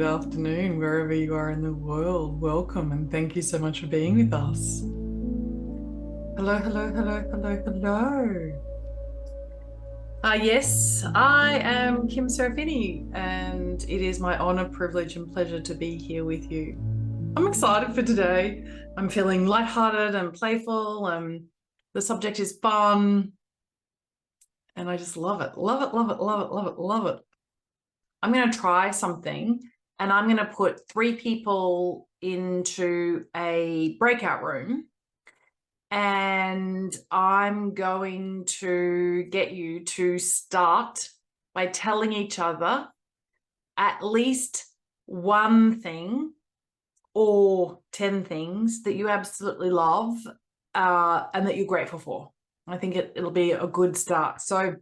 good afternoon, wherever you are in the world. Welcome and thank you so much for being with us. Hello, hello, hello, hello, hello. Yes, I am Kim Serafini, and it is my honor, privilege, and pleasure to be here with you. I'm excited for today. I'm feeling lighthearted and playful, and the subject is fun, and I just love it. Love it, love it, love it, love it, love it. I'm going to try something, and I'm going to put 3 people into a breakout room, and I'm going to get you to start by telling each other at least one thing or 10 things that you absolutely love and that you're grateful for. I think it'll be a good start. So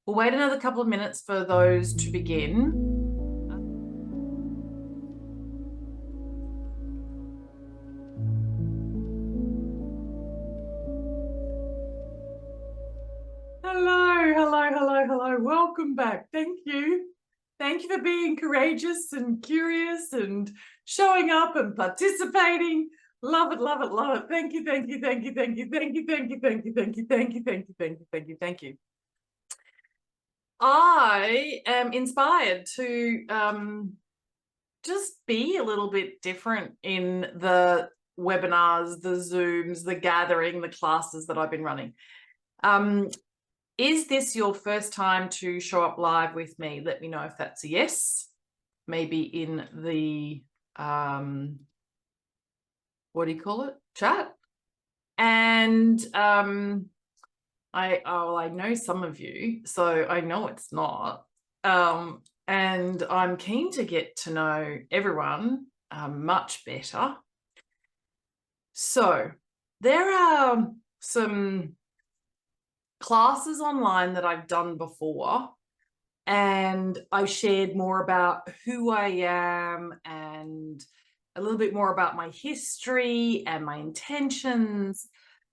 we'll wait another couple of minutes for those to begin. Hello, hello, hello, hello. Welcome back. Thank you. Thank you for being courageous and curious and showing up and participating. Love it, love it, love it. Thank you, thank you, thank you, thank you, thank you, thank you, thank you, thank you, thank you, thank you, thank you, thank you, thank you. I am inspired to just be a little bit different in the webinars, the Zooms, the gathering, the classes that I've been running. Is this your first time to show up live with me? Let me know if that's a yes. Maybe in the, what do you call it? Chat. And I know some of you, so I know it's not. And I'm keen to get to know everyone much better. So there are some classes online that I've done before, and I've shared more about who I am and a little bit more about my history and my intentions.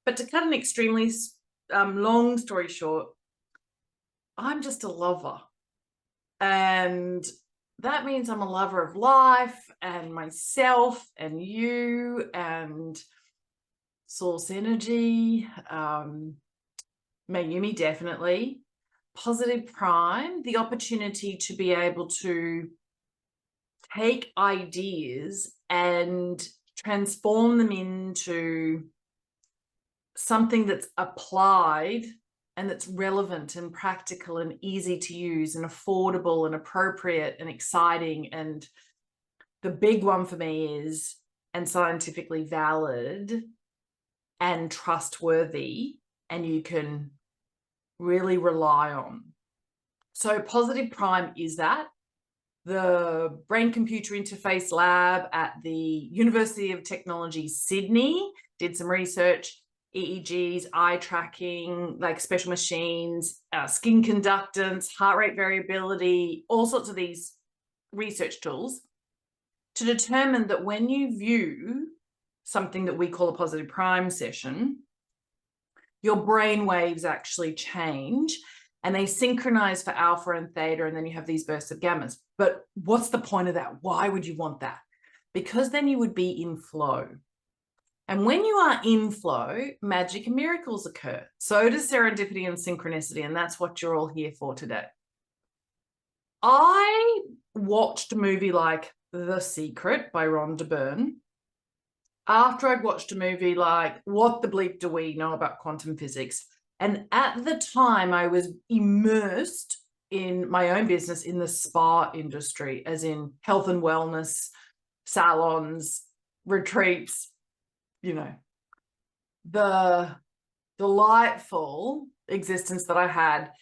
But to cut an extremely long story short, I'm just a lover, and that means I'm a lover of life and myself and you and source energy, Mayumi, definitely. Positive prime, the opportunity to be able to take ideas and transform them into something that's applied and that's relevant and practical and easy to use and affordable and appropriate and exciting. And the big one for me is, and scientifically valid and trustworthy, and you can really rely on. So positive prime is that. The Brain Computer Interface Lab at the University of Technology, Sydney, did some research, EEGs, eye tracking, like special machines, skin conductance, heart rate variability, all sorts of these research tools to determine that when you view something that we call a positive prime session, your brain waves actually change and they synchronize for alpha and theta, and then you have these bursts of gammas. But what's the point of that? Why would you want that? Because then you would be in flow. And when you are in flow, magic and miracles occur. So does serendipity and synchronicity, and that's what you're all here for today. I watched a movie like The Secret by Rhonda Byrne after I'd watched a movie like What the Bleep Do We Know About Quantum Physics? And at the time, I was immersed in my own business in the spa industry, as in health and wellness, salons, retreats, you know, the delightful existence that I had.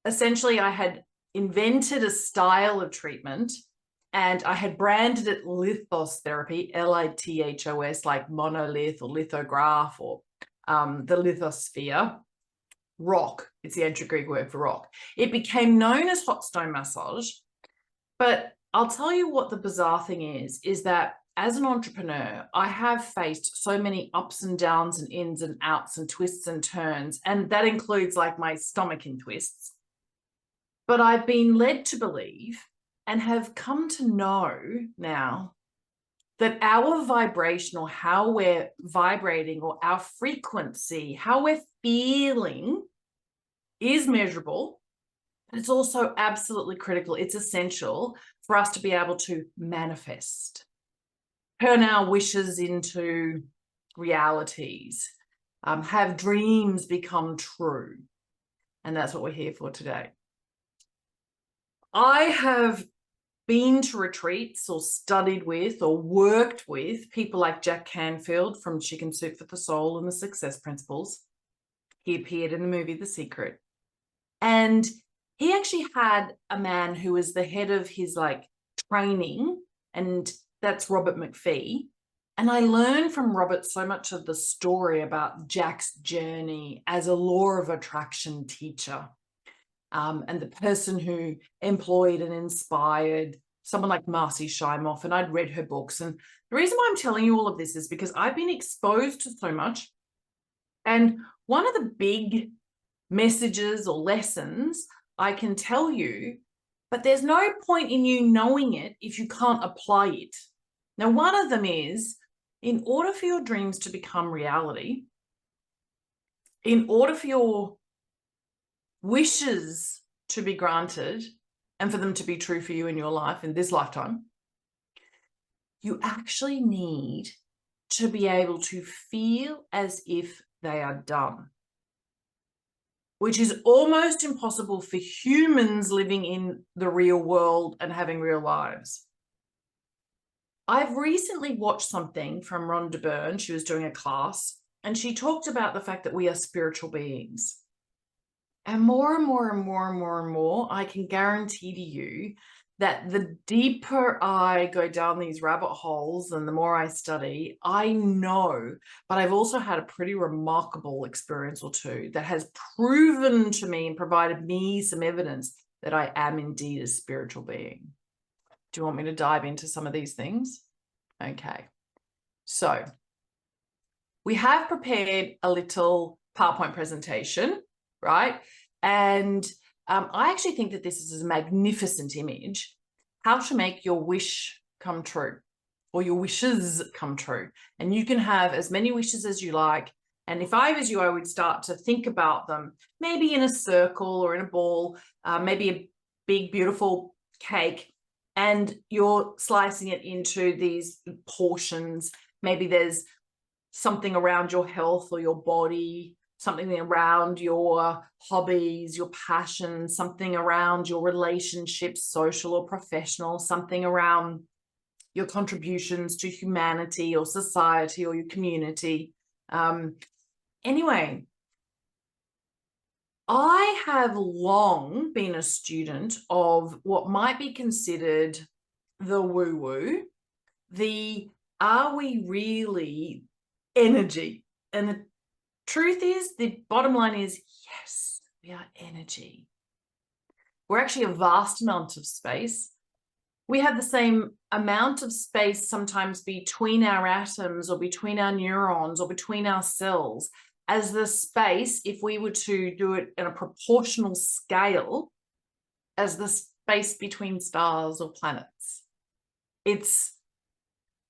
Essentially, I had invented a style of treatment, and I had branded it lithos therapy, L-I-T-H-O-S, like monolith or lithograph or the lithosphere. Rock, it's the ancient Greek word for rock. It became known as hot stone massage. But I'll tell you what the bizarre thing is that as an entrepreneur, I have faced so many ups and downs and ins and outs and twists and turns, and that includes like my stomach in twists. But I've been led to believe and have come to know now that our vibration, or how we're vibrating, or our frequency, how we're feeling, is measurable. But it's also absolutely critical. It's essential for us to be able to manifest, turn our wishes into realities, have dreams become true. And that's what we're here for today. I have been to retreats or studied with or worked with people like Jack Canfield from Chicken Soup for the Soul and the Success Principles. He appeared in the movie The Secret. And he actually had a man who was the head of his training, and that's Robert McPhee. And I learned from Robert so much of the story about Jack's journey as a law of attraction teacher, and the person who employed and inspired someone like Marcy Shimoff. And I'd read her books. And the reason why I'm telling you all of this is because I've been exposed to so much. And one of the big messages or lessons I can tell you, but there's no point in you knowing it if you can't apply it. Now, one of them is, in order for your dreams to become reality, in order for your wishes to be granted and for them to be true for you in your life in this lifetime, you actually need to be able to feel as if they are done, which is almost impossible for humans living in the real world and having real lives. I've recently watched something from Rhonda Byrne. She was doing a class, and she talked about the fact that we are spiritual beings. And more and more and more and more and more, I can guarantee to you that the deeper I go down these rabbit holes and the more I study, I know, but I've also had a pretty remarkable experience or two that has proven to me and provided me some evidence that I am indeed a spiritual being. Do you want me to dive into some of these things? Okay. So we have prepared a little PowerPoint presentation, right? And I actually think that this is a magnificent image, how to make your wish come true, or your wishes come true. And you can have as many wishes as you like. And if I was you, I would start to think about them, maybe in a circle or in a ball, maybe a big, beautiful cake, and you're slicing it into these portions. Maybe there's something around your health or your body, something around your hobbies, your passions, something around your relationships, social or professional, something around your contributions to humanity or society or your community. Anyway, I have long been a student of what might be considered the woo-woo, the are we really energy? And the truth is, the bottom line is, yes, we are energy. We're actually a vast amount of space. We have the same amount of space sometimes between our atoms or between our neurons or between our cells as the space, if we were to do it in a proportional scale, as the space between stars or planets. It's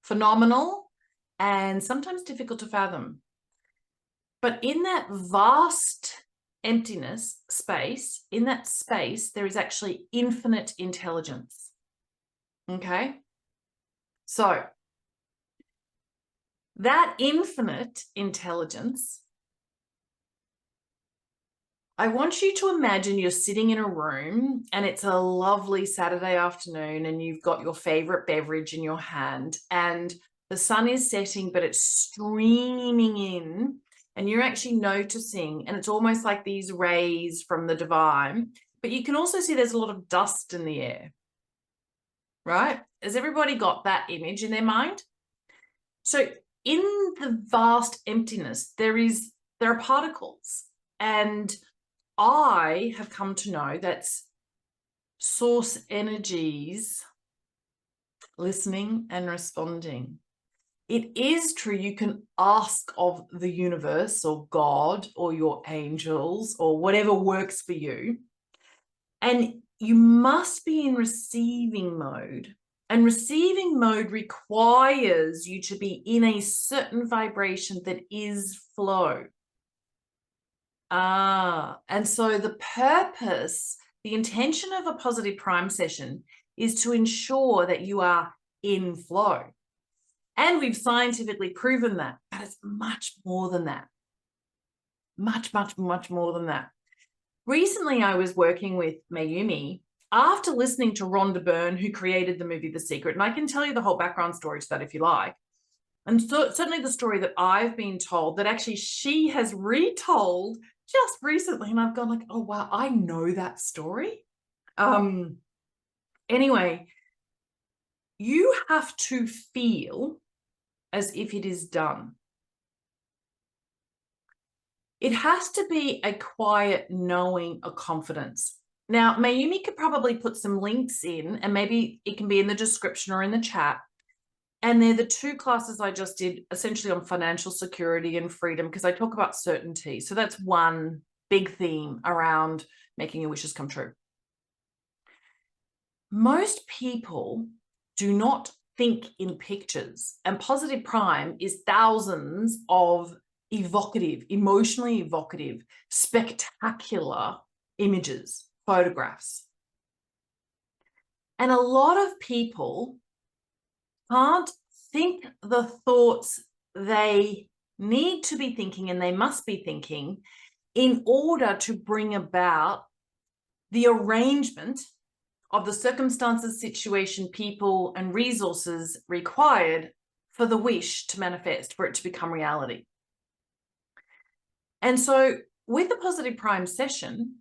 phenomenal and sometimes difficult to fathom. But in that vast emptiness space, in that space, there is actually infinite intelligence. Okay? So that infinite intelligence, I want you to imagine you're sitting in a room and it's a lovely Saturday afternoon and you've got your favorite beverage in your hand and the sun is setting, but it's streaming in and you're actually noticing, and it's almost like these rays from the divine, but you can also see there's a lot of dust in the air, right? Has everybody got that image in their mind? So in the vast emptiness, there are particles, and I have come to know that's source energies listening and responding. It is true, you can ask of the universe or God or your angels or whatever works for you. And you must be in receiving mode. And receiving mode requires you to be in a certain vibration that is flow. And so the purpose, the intention of a positive prime session is to ensure that you are in flow. And we've scientifically proven that, but it's much more than that. Much, much, much more than that. Recently, I was working with Mayumi after listening to Rhonda Byrne, who created the movie The Secret. And I can tell you the whole background story to that if you like. And so, certainly the story that I've been told that actually she has retold just recently. And I've gone like, oh, wow, I know that story. Anyway, you have to feel as if it is done. It has to be a quiet knowing, a confidence. Now, Mayumi could probably put some links in, and maybe it can be in the description or in the chat. And they're the 2 classes I just did, essentially on financial security and freedom, because I talk about certainty. So that's one big theme around making your wishes come true. Most people do not think in pictures, and positive prime is thousands of evocative, emotionally evocative, spectacular images, photographs. And a lot of people can't think the thoughts they need to be thinking and they must be thinking in order to bring about the arrangement of the circumstances, situation, people, and resources required for the wish to manifest, for it to become reality. And so with the positive prime session,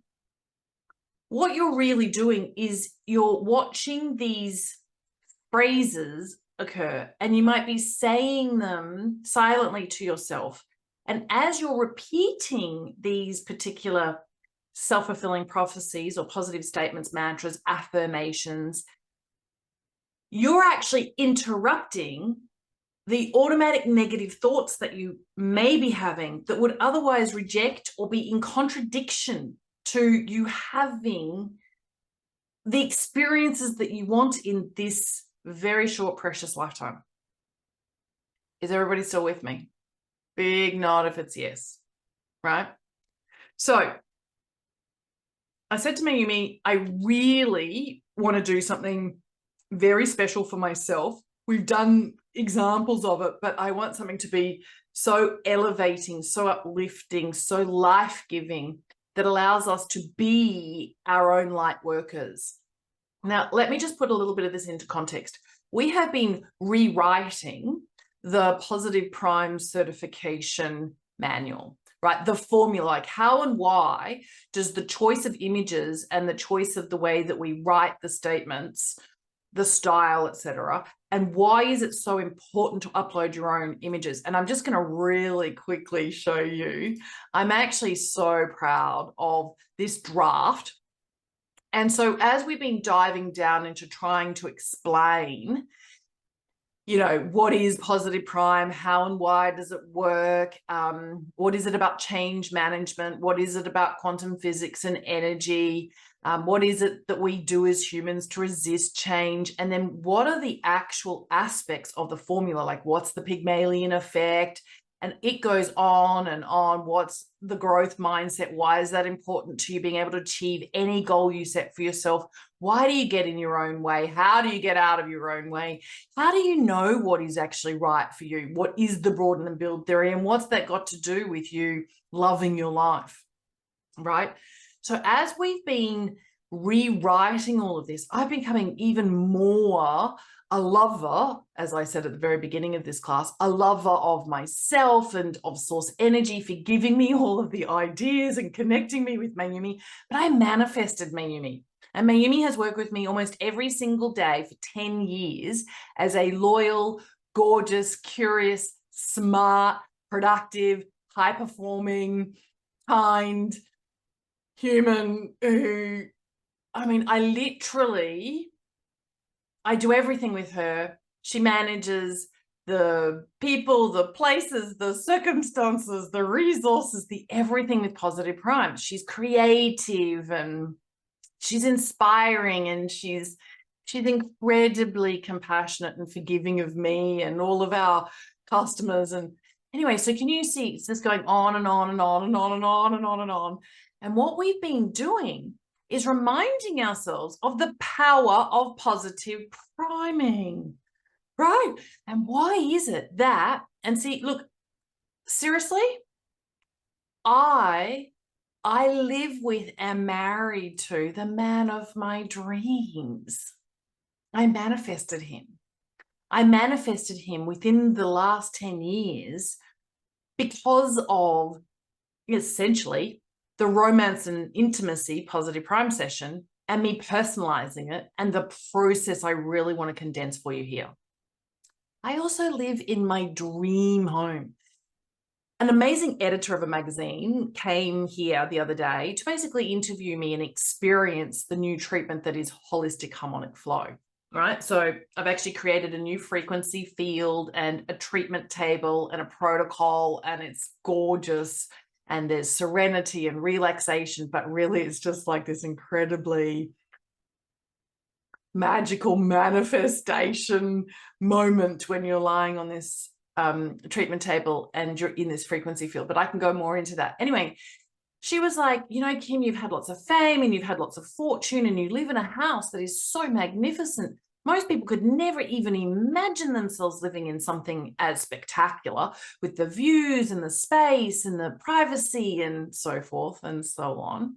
what you're really doing is you're watching these phrases occur, and you might be saying them silently to yourself. And as you're repeating these particular self-fulfilling prophecies or positive statements, mantras, affirmations, you're actually interrupting the automatic negative thoughts that you may be having that would otherwise reject or be in contradiction to you having the experiences that you want in this very short, precious lifetime. Is everybody still with me? Big nod if it's yes, right? So I said to Mayumi, I really want to do something very special for myself. We've done examples of it, but I want something to be so elevating, so uplifting, so life-giving that allows us to be our own light workers. Now, let me just put a little bit of this into context. We have been rewriting the Positive Prime Certification Manual, right? The formula, like how and why does the choice of images and the choice of the way that we write the statements, the style, etc., and why is it so important to upload your own images? And I'm just going to really quickly show you. I'm actually so proud of this draft. And so as we've been diving down into trying to explain, you know, what is positive prime? How and why does it work? What is it about change management? What is it about quantum physics and energy? What is it that we do as humans to resist change? And then what are the actual aspects of the formula? Like what's the Pygmalion effect? And it goes on and on. What's the growth mindset? Why is that important to you being able to achieve any goal you set for yourself? Why do you get in your own way? How do you get out of your own way? How do you know what is actually right for you? What is the broaden and build theory? And what's that got to do with you loving your life, right? So as we've been rewriting all of this, I've becoming even more a lover, as I said at the very beginning of this class, a lover of myself and of source energy for giving me all of the ideas and connecting me with Mayumi. But I manifested Mayumi. And Mayumi has worked with me almost every single day for 10 years as a loyal, gorgeous, curious, smart, productive, high-performing, kind human who, I mean, I do everything with her. She manages the people, the places, the circumstances, the resources, the everything with positive prime. She's creative and she's inspiring, and she's incredibly compassionate and forgiving of me and all of our customers. And anyway, so can you see it's just going on and on and on and on and on and on and on. And what we've been doing is reminding ourselves of the power of positive priming, right? And why is it that, and see, look, seriously, I live with and married to the man of my dreams. I manifested him. I manifested him within the last 10 years because of essentially the romance and intimacy positive prime session and me personalizing it and the process I really want to condense for you here. I also live in my dream home. An amazing editor of a magazine came here the other day to basically interview me and experience the new treatment that is holistic harmonic flow. Right. So I've actually created a new frequency field and a treatment table and a protocol, and it's gorgeous. And there's serenity and relaxation, but really it's just like this incredibly magical manifestation moment when you're lying on this treatment table and you're in this frequency field. But I can go more into that. Anyway, she was like, you know, Kim, you've had lots of fame and you've had lots of fortune and you live in a house that is so magnificent. Most people could never even imagine themselves living in something as spectacular with the views and the space and the privacy and so forth and so on.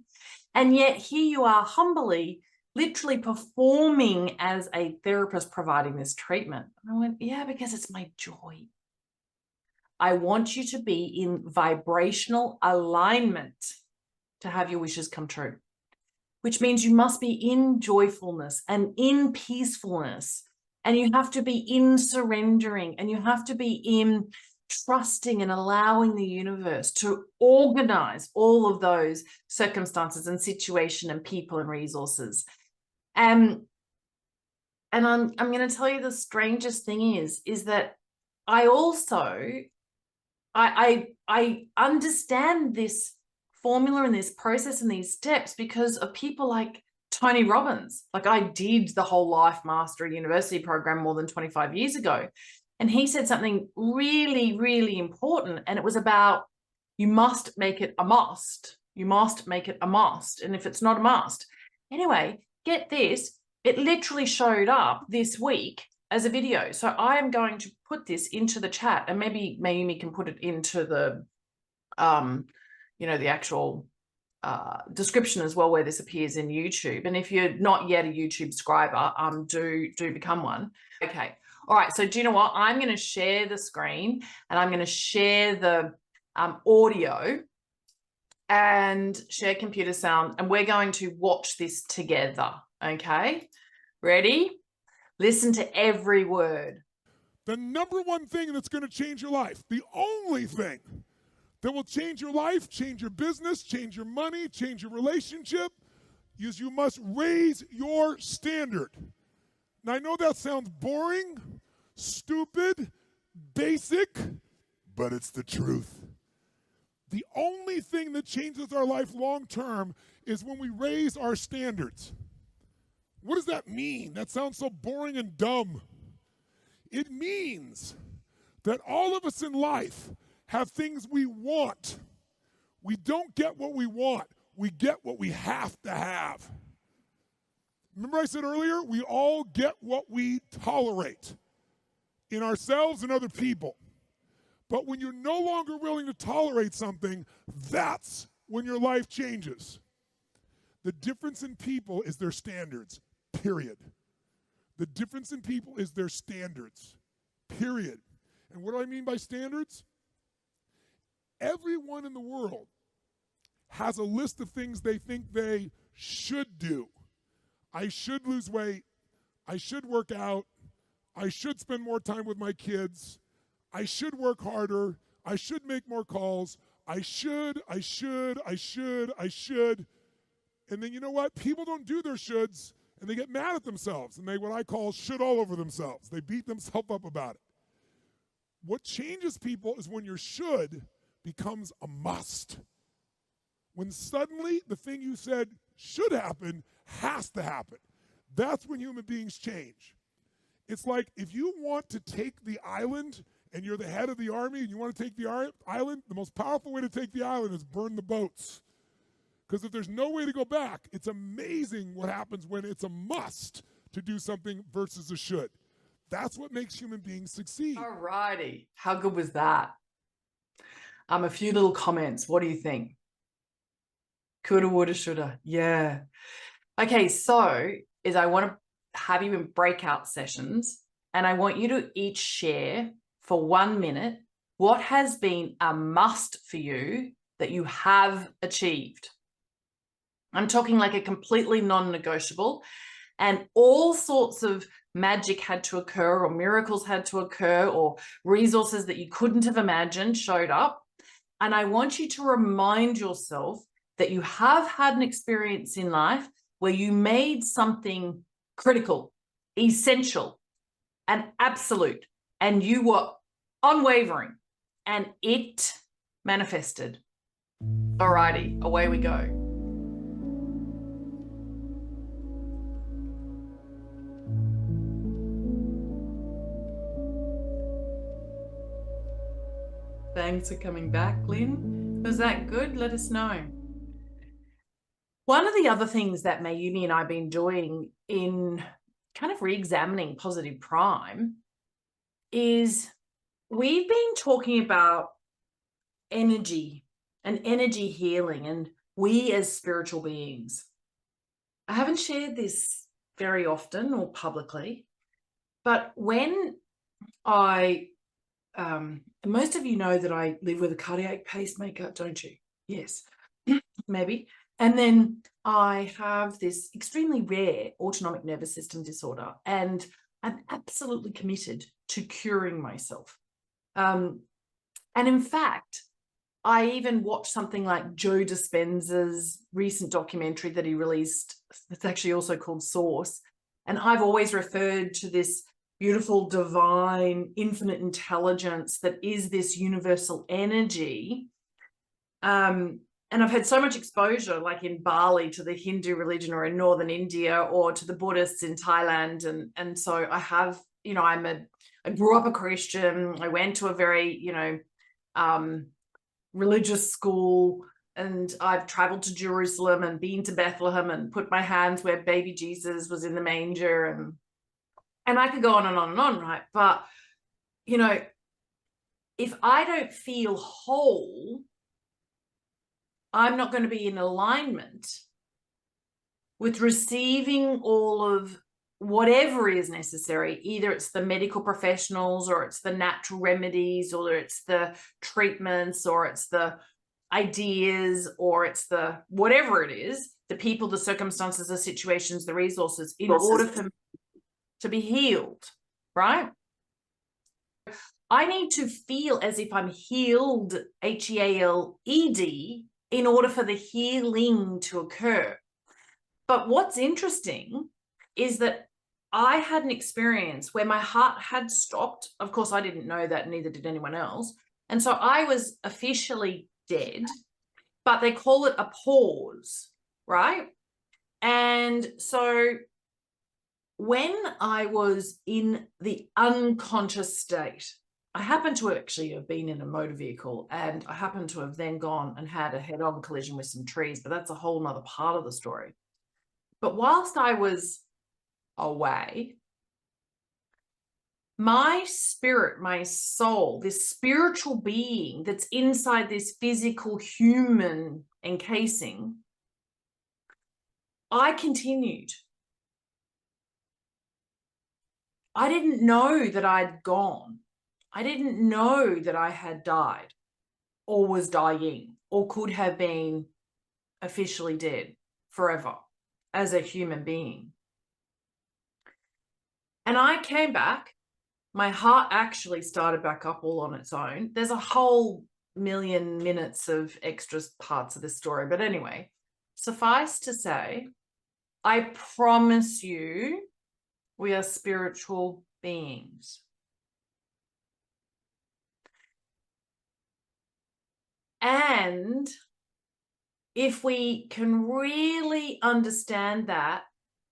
And yet here you are humbly, literally performing as a therapist providing this treatment. And I went, yeah, because it's my joy. I want you to be in vibrational alignment to have your wishes come true, which means you must be in joyfulness and in peacefulness, and you have to be in surrendering, and you have to be in trusting and allowing the universe to organize all of those circumstances and situation and people and resources. And I'm going to tell you the strangest thing is that I also I understand this formula and this process and these steps because of people like Tony Robbins. Like, I did the whole Life Mastery University program more than 25 years ago. And he said something really, really important. And it was about, you must make it a must. You must make it a must. And if it's not a must. Anyway, get this. It literally showed up this week as a video. So I am going to put this into the chat, and maybe Mayumi can put it into the, the actual description as well, where this appears in YouTube. And if you're not yet a YouTube subscriber, do become one. Okay. All right. So do you know what? I'm going to share the screen and I'm going to share the audio and share computer sound, and we're going to watch this together. Okay. Ready? Listen to every word. The number one thing that's going to change your life, the only thing that will change your life, change your business, change your money, change your relationship, is you must raise your standard. Now, I know that sounds boring, stupid, basic, but it's the truth. The only thing that changes our life long term is when we raise our standards. What does that mean? That sounds so boring and dumb. It means that all of us in life have things we want. We don't get what we want. We get what we have to have. Remember I said earlier, we all get what we tolerate in ourselves and other people. But when you're no longer willing to tolerate something, that's when your life changes. The difference in people is their standards, period. The difference in people is their standards, period. And what do I mean by standards? Everyone in the world has a list of things they think they should do. I should lose weight. I should work out. I should spend more time with my kids. I should work harder. I should make more calls. I should. And then you know what? People don't do their shoulds, and they get mad at themselves, and they, what I call, should all over themselves. They beat themselves up about it. What changes people is when your should becomes a must. When suddenly the thing you said should happen has to happen. That's when human beings change. It's like if you want to take the island and you're the head of the army and you want to take the island, the most powerful way to take the island is burn the boats. Because if there's no way to go back, it's amazing what happens when it's a must to do something versus a should. That's what makes human beings succeed. All righty. How good was that? A few little comments. What do you think? Coulda, woulda, shoulda. Yeah. Okay, so I want to have you in breakout sessions, and I want you to each share for 1 minute what has been a must for you that you have achieved. I'm talking like a completely non-negotiable, and all sorts of magic had to occur, or miracles had to occur, or resources that you couldn't have imagined showed up. And I want you to remind yourself that you have had an experience in life where you made something critical, essential, and absolute, and you were unwavering, and it manifested. All righty, away we go. Thanks for coming back, Lynn. Was that good? Let us know. One of the other things that Mayumi and I have been doing in kind of re-examining Positive Prime is we've been talking about energy and energy healing, and we as spiritual beings. I haven't shared this very often or publicly, but when most of you know that I live with a cardiac pacemaker, don't you? Yes, maybe. And then I have this extremely rare autonomic nervous system disorder, and I'm absolutely committed to curing myself. And in fact, I even watched something like Joe Dispenza's recent documentary that he released. It's actually also called Source. And I've always referred to this beautiful, divine, infinite intelligence that is this universal energy. And I've had so much exposure, like in Bali, to the Hindu religion, or in Northern India, or to the Buddhists in Thailand. And so I have, I grew up a Christian. I went to a very, religious school, and I've traveled to Jerusalem and been to Bethlehem and put my hands where baby Jesus was in the manger. And I could go on and on and on, right? But, if I don't feel whole, I'm not going to be in alignment with receiving all of whatever is necessary. Either it's the medical professionals, or it's the natural remedies, or it's the treatments, or it's the ideas, or it's the whatever it is, the people, the circumstances, the situations, the resources, in order for me to be healed, right? I need to feel as if I'm healed, HEALED, in order for the healing to occur. But what's interesting is that I had an experience where my heart had stopped. Of course, I didn't know that, neither did anyone else. And so I was officially dead, but they call it a pause, right? And so when I was in the unconscious state, I happened to actually have been in a motor vehicle, and I happened to have then gone and had a head-on collision with some trees, but that's a whole nother part of the story. But whilst I was away, my spirit, my soul, this spiritual being that's inside this physical human encasing, I continued. I didn't know that I'd gone. I didn't know that I had died, or was dying, or could have been officially dead forever as a human being. And I came back. My heart actually started back up all on its own. There's a whole million minutes of extra parts of this story. But anyway, suffice to say, I promise you, we are spiritual beings. And if we can really understand that,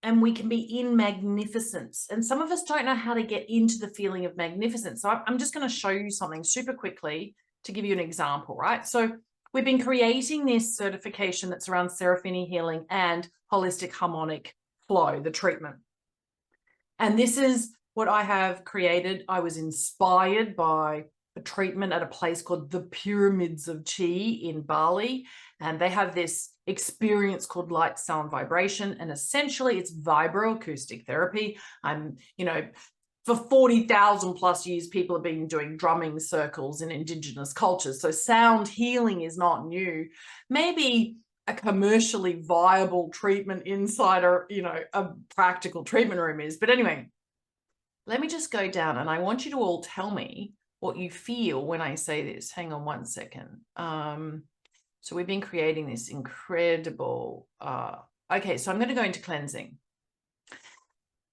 and we can be in magnificence. And some of us don't know how to get into the feeling of magnificence. So I'm just going to show you something super quickly to give you an example, right? So we've been creating this certification that's around Serafini healing and holistic harmonic flow, the treatment. And this is what I have created. I was inspired by a treatment at a place called the Pyramids of Chi in Bali. And they have this experience called light, sound, vibration. And essentially it's vibroacoustic therapy. For 40,000 plus years, people have been doing drumming circles in indigenous cultures. So sound healing is not new. Maybe a commercially viable treatment inside a practical treatment room is. But anyway, let me just go down and I want you to all tell me what you feel when I say this. Hang on one second. So we've been creating this incredible, okay, so I'm going to go into cleansing.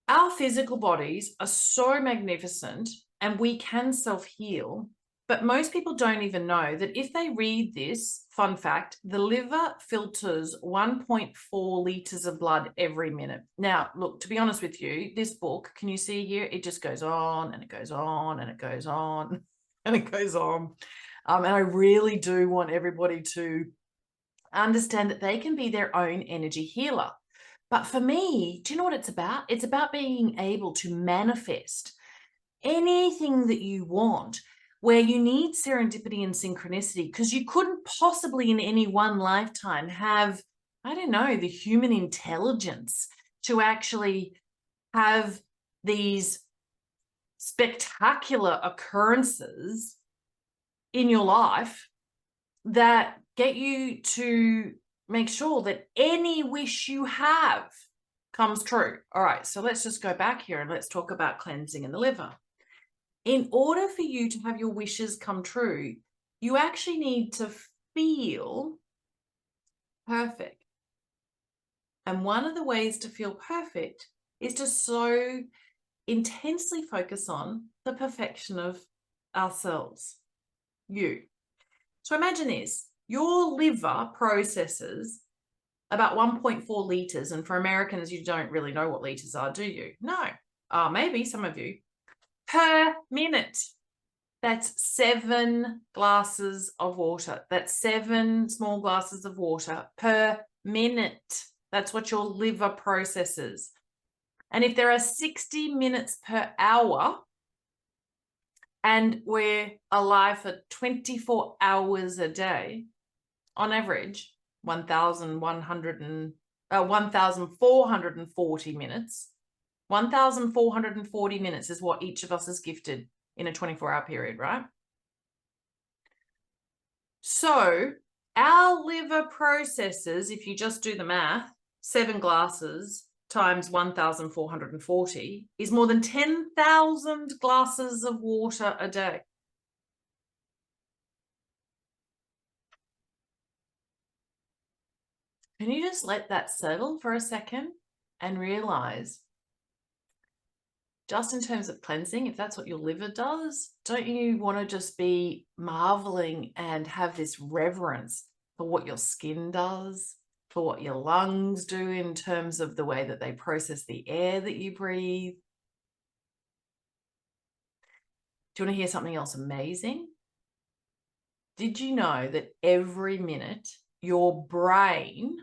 Our physical bodies are so magnificent and we can self-heal, but most people don't even know that if they read this, fun fact, the liver filters 1.4 liters of blood every minute. Now, look, to be honest with you, this book, can you see here? It just goes on and it goes on and it goes on and it goes on. And I really do want everybody to understand that they can be their own energy healer. But for me, do you know what it's about? It's about being able to manifest anything that you want, where you need serendipity and synchronicity, because you couldn't possibly in any one lifetime have, I don't know, the human intelligence to actually have these spectacular occurrences in your life that get you to make sure that any wish you have comes true. All right, so let's just go back here and let's talk about cleansing in the liver. In order for you to have your wishes come true, you actually need to feel perfect. And one of the ways to feel perfect is to so intensely focus on the perfection of ourselves, you. So imagine this, your liver processes about 1.4 liters. And for Americans, you don't really know what liters are, do you? No, maybe some of you. Per minute. That's 7 glasses of water. That's 7 small glasses of water per minute. That's what your liver processes. And if there are 60 minutes per hour, and we're alive for 24 hours a day, on average, 1,440 minutes. 1,440 minutes is what each of us is gifted in a 24-hour period, right? So our liver processes, if you just do the math, 7 glasses times 1,440 is more than 10,000 glasses of water a day. Can you just let that settle for a second and realize, just in terms of cleansing, if that's what your liver does, don't you want to just be marveling and have this reverence for what your skin does, for what your lungs do in terms of the way that they process the air that you breathe? Do you want to hear something else amazing? Did you know that every minute your brain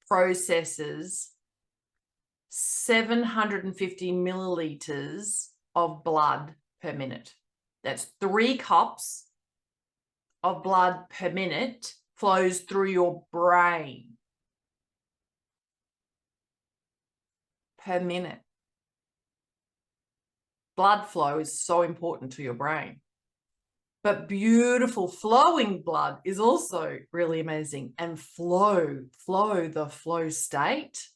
processes 750 milliliters of blood per minute? That's 3 cups of blood per minute flows through your brain per minute. Blood flow is so important to your brain. But beautiful flowing blood is also really amazing. And the flow state,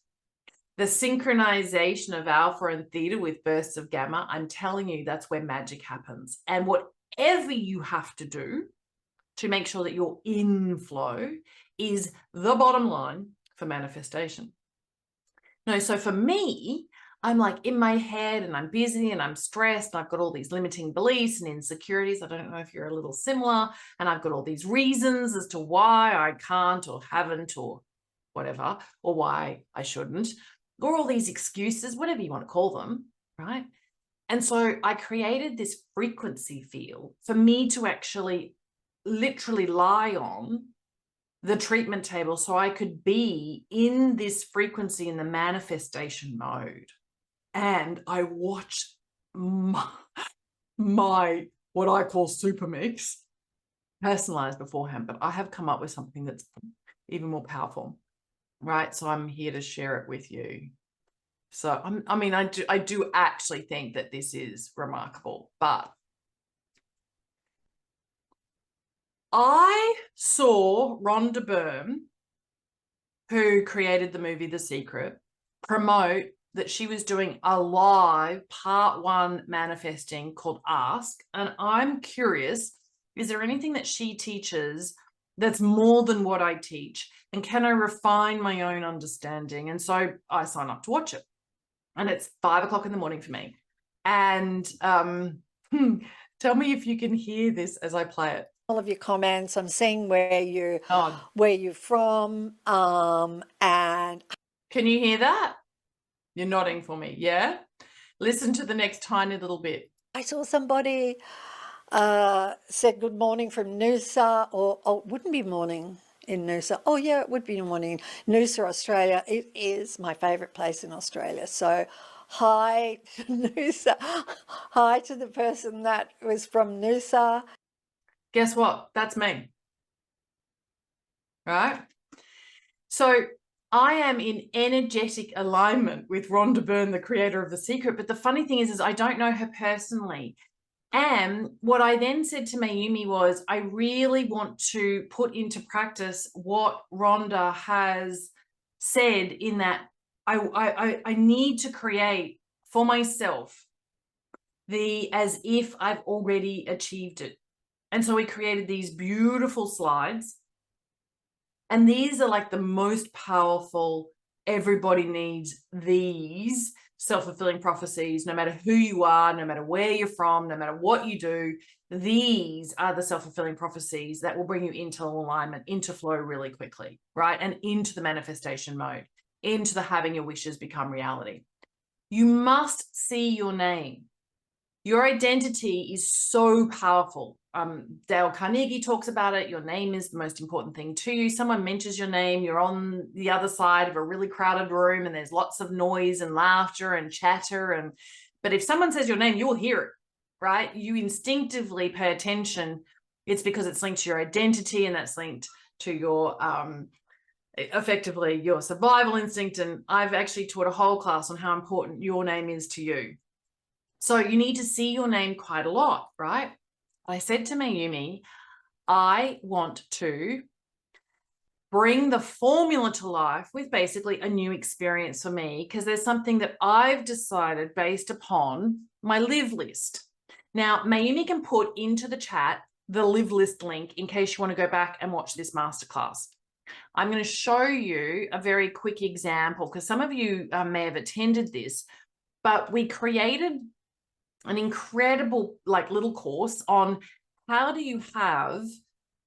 the synchronization of alpha and theta with bursts of gamma, I'm telling you, that's where magic happens. And whatever you have to do to make sure that you're in flow is the bottom line for manifestation. No, so for me, I'm like in my head and I'm busy and I'm stressed and I've got all these limiting beliefs and insecurities. I don't know if you're a little similar. And I've got all these reasons as to why I can't or haven't or whatever, or why I shouldn't, or all these excuses, whatever you want to call them, right? And so I created this frequency field for me to actually literally lie on the treatment table so I could be in this frequency in the manifestation mode. And I watched my what I call super mix personalized beforehand, but I have come up with something that's even more powerful, right? So I'm here to share it with you. So I do actually think that this is remarkable, but I saw Rhonda Byrne, who created the movie The Secret, promote that she was doing a live part 1 manifesting called Ask. And I'm curious, is there anything that she teaches that's more than what I teach? And can I refine my own understanding? And so I sign up to watch it. And it's 5 o'clock in the morning for me. And tell me if you can hear this as I play it. All of your comments. I'm seeing where you're from, and can you hear that? You're nodding for me, yeah? Listen to the next tiny little bit. I saw somebody said good morning from Noosa, or it wouldn't be morning in Noosa. Oh yeah, it would be morning. Noosa, Australia. It is my favourite place in Australia. So hi to Noosa. Hi to the person that was from Noosa. Guess what? That's me. Right? So I am in energetic alignment with Rhonda Byrne, the creator of The Secret. But the funny thing is I don't know her personally. And what I then said to Mayumi was, I really want to put into practice what Rhonda has said, in that I need to create for myself the as if I've already achieved it. And so we created these beautiful slides. And these are like the most powerful, everybody needs these self-fulfilling prophecies, no matter who you are, no matter where you're from, no matter what you do. These are the self-fulfilling prophecies that will bring you into alignment, into flow really quickly, right? And into the manifestation mode, into the having your wishes become reality. You must see your name. Your identity is so powerful. Dale Carnegie talks about it. Your name is the most important thing to you. Someone mentions your name, you're on the other side of a really crowded room and there's lots of noise and laughter and chatter. But if someone says your name, you will hear it, right? You instinctively pay attention. It's because it's linked to your identity, and that's linked to your effectively your survival instinct. And I've actually taught a whole class on how important your name is to you. So you need to see your name quite a lot, right? I said to Mayumi, I want to bring the formula to life with basically a new experience for me, because there's something that I've decided based upon my live list. Now, Mayumi can put into the chat the live list link in case you want to go back and watch this masterclass. I'm going to show you a very quick example, because some of you may have attended this, but we created an incredible little course on how do you have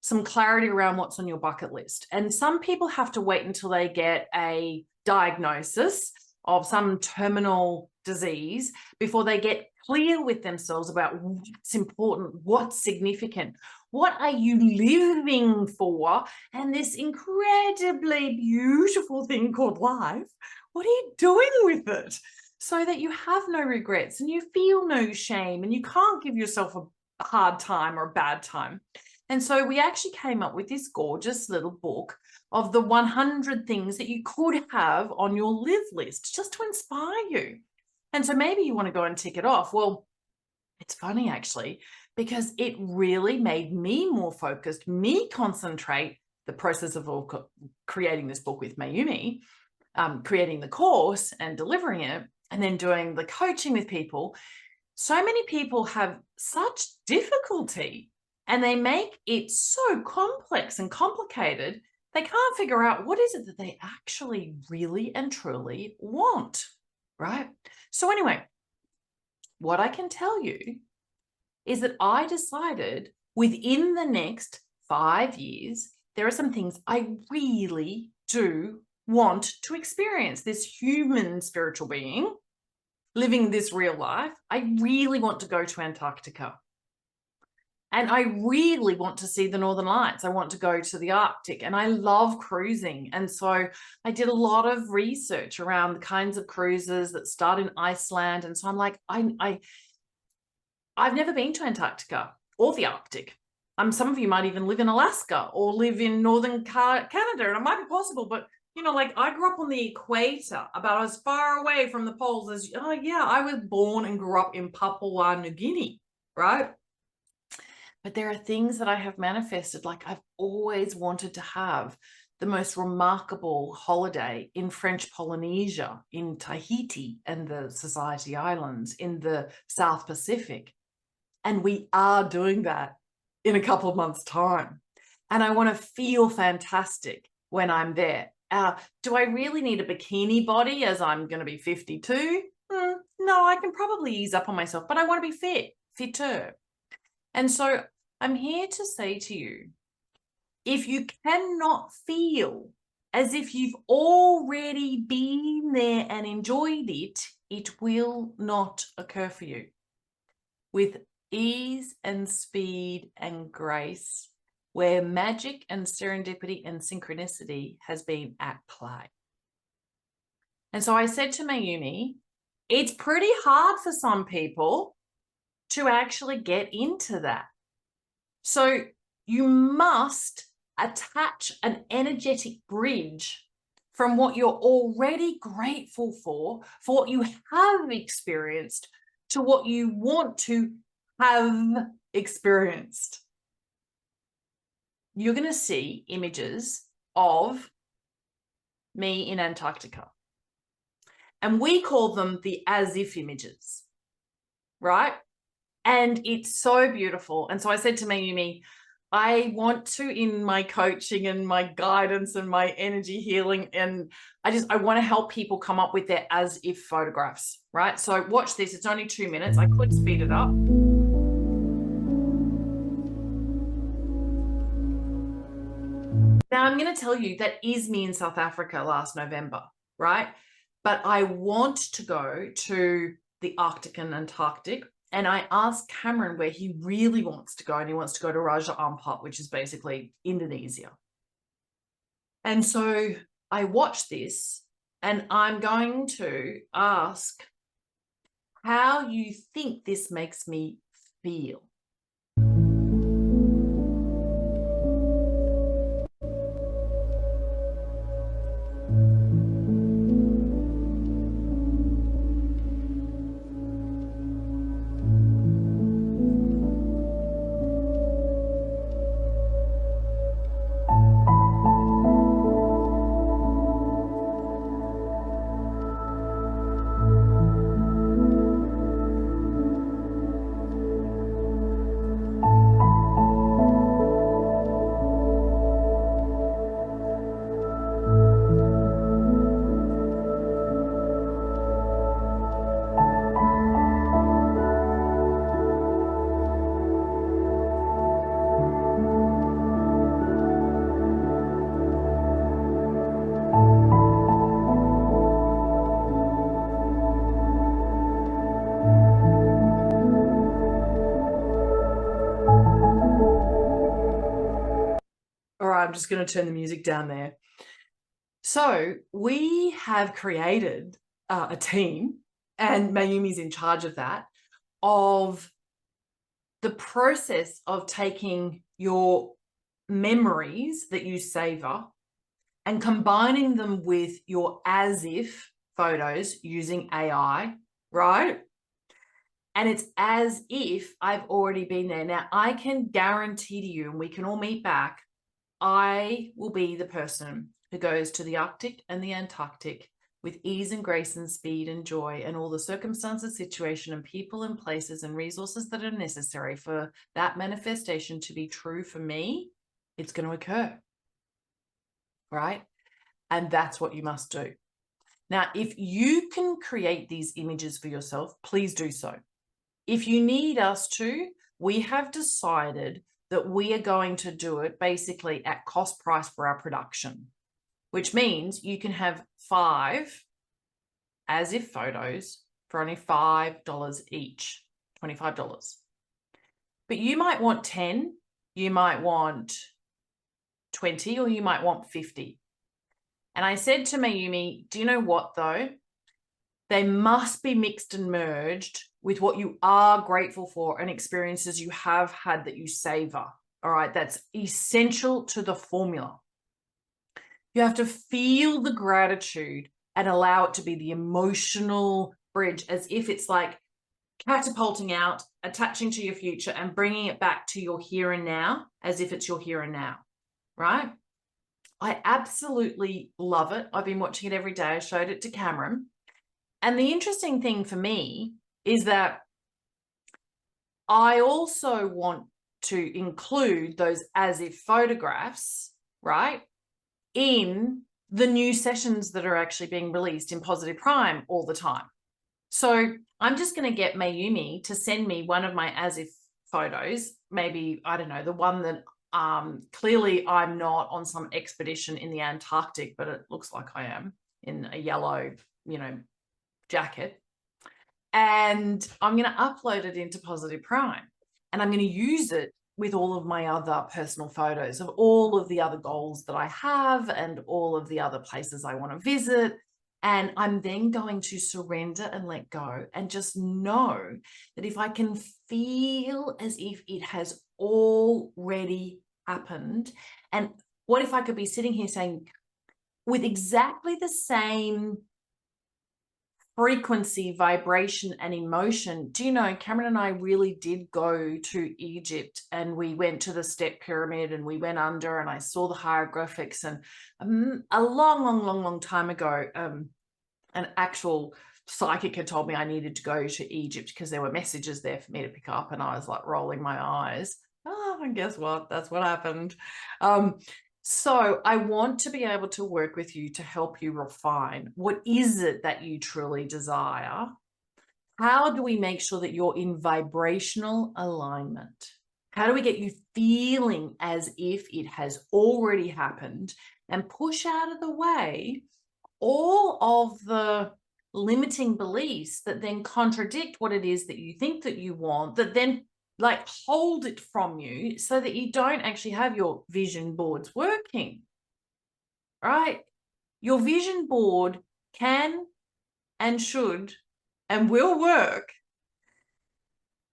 some clarity around what's on your bucket list. And some people have to wait until they get a diagnosis of some terminal disease before they get clear with themselves about what's important, what's significant, what are you living for, and this incredibly beautiful thing called life, what are you doing with it? So that you have no regrets and you feel no shame and you can't give yourself a hard time or a bad time. And so we actually came up with this gorgeous little book of the 100 things that you could have on your live list just to inspire you. And so maybe you want to go and tick it off. Well, it's funny actually, because it really made me more focused, me concentrate the process of creating this book with Mayumi, creating the course and delivering it, and then doing the coaching with people. So many people have such difficulty and they make it so complex and complicated, they can't figure out what is it that they actually really and truly want, right? So anyway, what I can tell you is that I decided within the next 5 years, there are some things I really do want to experience. This human spiritual being living this real life, I really want to go to Antarctica. And I really want to see the Northern Lights. I want to go to the Arctic, and I love cruising. And so I did a lot of research around the kinds of cruises that start in Iceland. And so I'm like, I've never been to Antarctica or the Arctic. Some of you might even live in Alaska or live in Northern Canada, and it might be possible, but you know, like I grew up on the equator, about as far away from the poles as, oh yeah, I was born and grew up in Papua New Guinea, right? But there are things that I have manifested, like I've always wanted to have the most remarkable holiday in French Polynesia, in Tahiti and the Society Islands, in the South Pacific. And we are doing that in a couple of months' time. And I want to feel fantastic when I'm there. Do I really need a bikini body as I'm going to be 52? No, I can probably ease up on myself, but I want to be fitter. And so I'm here to say to you, if you cannot feel as if you've already been there and enjoyed it, it will not occur for you. With ease and speed and grace, where magic and serendipity and synchronicity has been at play. And so I said to Mayumi, it's pretty hard for some people to actually get into that. So you must attach an energetic bridge from what you're already grateful for what you have experienced, to what you want to have experienced. You're going to see images of me in Antarctica. And we call them the as if images, right? And it's so beautiful. And so I said to Mayumi, I want to, in my coaching and my guidance and my energy healing, and I want to help people come up with their as if photographs, right? So watch this. It's only 2 minutes. I could speed it up. Now I'm going to tell you that is me in South Africa last November, right? But I want to go to the Arctic and Antarctic. And I asked Cameron where he really wants to go, and he wants to go to Raja Ampat, which is basically Indonesia. And so I watched this, and I'm going to ask how you think this makes me feel. I'm just going to turn the music down there. So we have created a team, and Mayumi's in charge of that, of the process of taking your memories that you savor and combining them with your as if photos using AI, right? And it's as if I've already been there. Now, I can guarantee to you, and we can all meet back, I will be the person who goes to the Arctic and the Antarctic with ease and grace and speed and joy, and all the circumstances, situation, and people and places and resources that are necessary for that manifestation to be true for me. It's going to occur, right? And that's what you must do. Now, if you can create these images for yourself, please do so. If you need us to, we have decided that we are going to do it basically at cost price for our production, which means you can have 5 as if photos for only $5 each, $25. But you might want 10, you might want 20, or you might want 50. And I said to Mayumi, do you know what though? They must be mixed and merged with what you are grateful for and experiences you have had that you savor. All right, that's essential to the formula. You have to feel the gratitude and allow it to be the emotional bridge, as if it's like catapulting out, attaching to your future and bringing it back to your here and now, as if it's your here and now, right? I absolutely love it. I've been watching it every day. I showed it to Cameron. And the interesting thing for me is that I also want to include those as if photographs, right, in the new sessions that are actually being released in Positive Prime all the time. So I'm just going to get Mayumi to send me one of my as if photos, maybe, I don't know, the one that clearly I'm not on some expedition in the Antarctic, but it looks like I am in a yellow, jacket. And I'm going to upload it into Positive Prime, and I'm going to use it with all of my other personal photos of all of the other goals that I have and all of the other places I want to visit. And I'm then going to surrender and let go and just know that if I can feel as if it has already happened, and what if I could be sitting here saying with exactly the same frequency, vibration, and emotion. Do you know, Cameron and I really did go to Egypt, and we went to the step pyramid and we went under, and I saw the hieroglyphics. And a long time ago, an actual psychic had told me I needed to go to Egypt because there were messages there for me to pick up, and I was like rolling my eyes. Oh, and guess what? That's what happened. So I want to be able to work with you to help you refine what is it that you truly desire. How do we make sure that you're in vibrational alignment? How do we get you feeling as if it has already happened, and push out of the way all of the limiting beliefs that then contradict what it is that you think that you want, that then like hold it from you so that you don't actually have your vision boards working, right? Your vision board can and should and will work.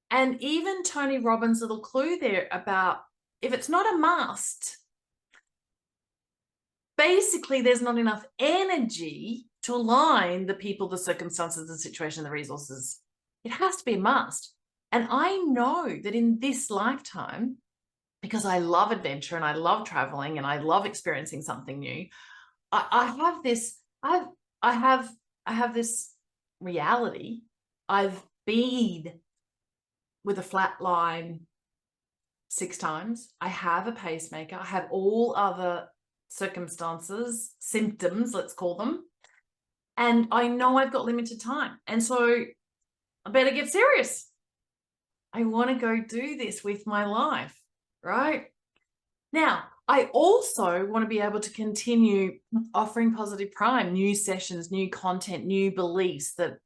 And even Tony Robbins' little clue there about if it's not a must, basically there's not enough energy to align the people, the circumstances, the situation, the resources. It has to be a must. And I know that in this lifetime, because I love adventure and I love traveling and I love experiencing something new, I have this reality. I've been with a flat line 6 times. I have a pacemaker. I have all other circumstances, symptoms, let's call them. And I know I've got limited time. And so I better get serious. I want to go do this with my life, right? Now, I also want to be able to continue offering Positive Prime, new sessions, new content, new beliefs that,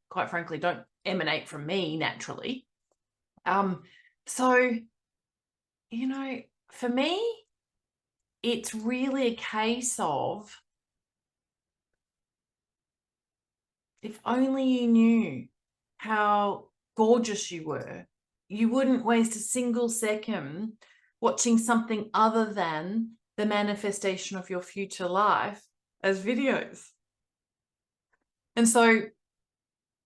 quite frankly, don't emanate from me naturally. So, for me, it's really a case of if only you knew how gorgeous you were, you wouldn't waste a single second watching something other than the manifestation of your future life as videos. And so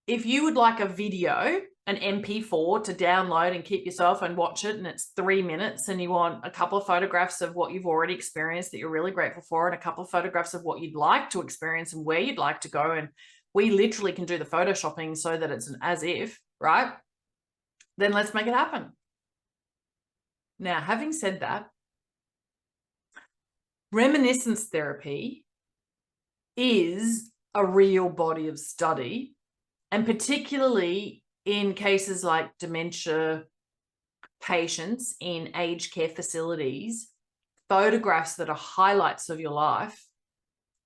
if you would like a video, an MP4 to download and keep yourself and watch it, and it's 3 minutes, and you want a couple of photographs of what you've already experienced that you're really grateful for, and a couple of photographs of what you'd like to experience and where you'd like to go, and we literally can do the photoshopping so that it's an as if, right? Then let's make it happen. Now, having said that, reminiscence therapy is a real body of study, and particularly in cases like dementia patients in aged care facilities, photographs that are highlights of your life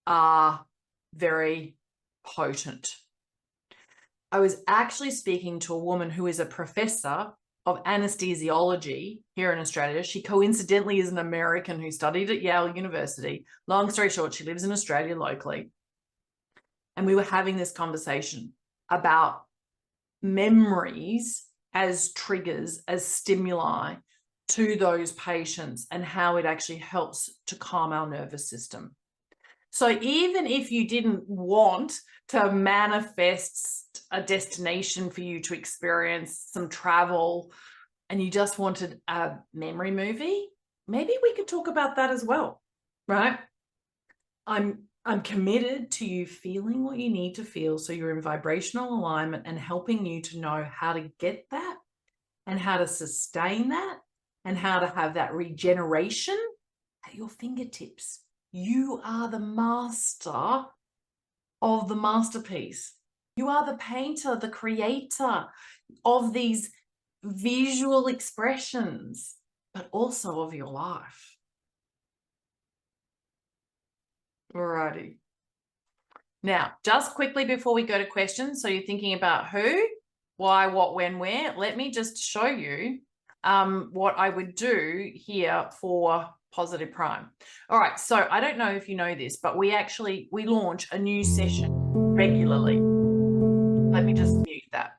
are very potent. I was actually speaking to a woman who is a professor of anesthesiology here in Australia. She coincidentally is an American who studied at Yale University. Long story short, she lives in Australia locally. And we were having this conversation about memories as triggers, as stimuli to those patients, and how it actually helps to calm our nervous system. So even if you didn't want to manifest a destination for you to experience some travel and you just wanted a memory movie, maybe we could talk about that as well, right? I'm committed to you feeling what you need to feel, so you're in vibrational alignment, and helping you to know how to get that and how to sustain that and how to have that regeneration at your fingertips. You are the master of the masterpiece. You are the painter, the creator of these visual expressions, but also of your life. Alrighty. Now, just quickly before we go to questions, so you're thinking about who, why, what, when, where, let me just show you what I would do here for Positive Prime. All right, so I don't know if you know this, but we launch a new session regularly. Let me just mute that.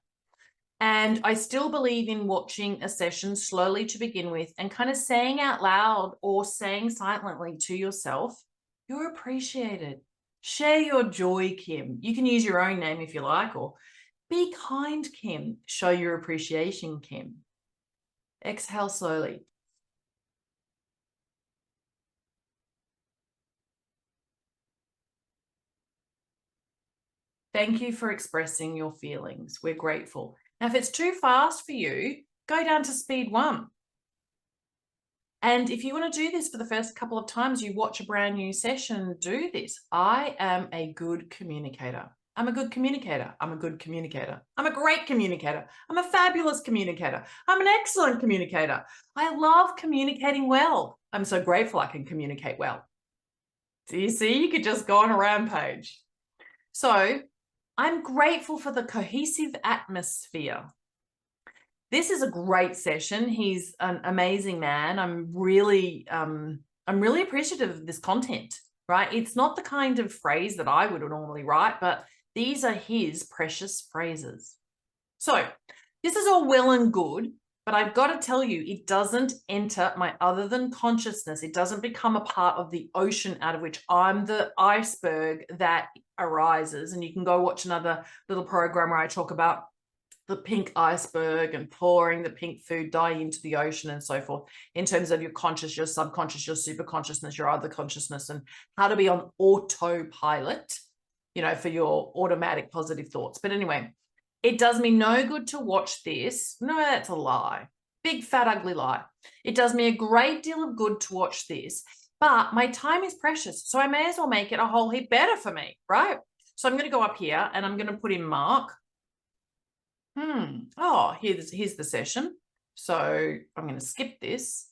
And I still believe in watching a session slowly to begin with and kind of saying out loud or saying silently to yourself, you're appreciated. Share your joy, Kim. You can use your own name if you like, or be kind, Kim. Show your appreciation, Kim. Exhale slowly. Thank you for expressing your feelings. We're grateful. Now, if it's too fast for you, go down to speed 1. And if you want to do this for the first couple of times you watch a brand new session, do this. I am a good communicator. I'm a good communicator. I'm a good communicator. I'm a great communicator. I'm a fabulous communicator. I'm an excellent communicator. I love communicating well. I'm so grateful I can communicate well. So you see, you could just go on a rampage. So I'm grateful for the cohesive atmosphere. This is a great session. He's an amazing man. I'm really appreciative of this content, right? It's not the kind of phrase that I would normally write, but these are his precious phrases. So this is all well and good, but I've got to tell you, it doesn't enter my other than consciousness. It doesn't become a part of the ocean out of which I'm the iceberg that arises. And you can go watch another little program where I talk about the pink iceberg and pouring the pink food dye into the ocean and so forth, in terms of your conscious, your subconscious, your super consciousness, your other consciousness, and how to be on autopilot, you know, for your automatic positive thoughts. But anyway, it does me no good to watch this. No, that's a lie. Big, fat, ugly lie. It does me a great deal of good to watch this, but my time is precious. So I may as well make it a whole heap better for me, right? So I'm going to go up here and I'm going to put in Mark. Oh, here's the session. So I'm going to skip this.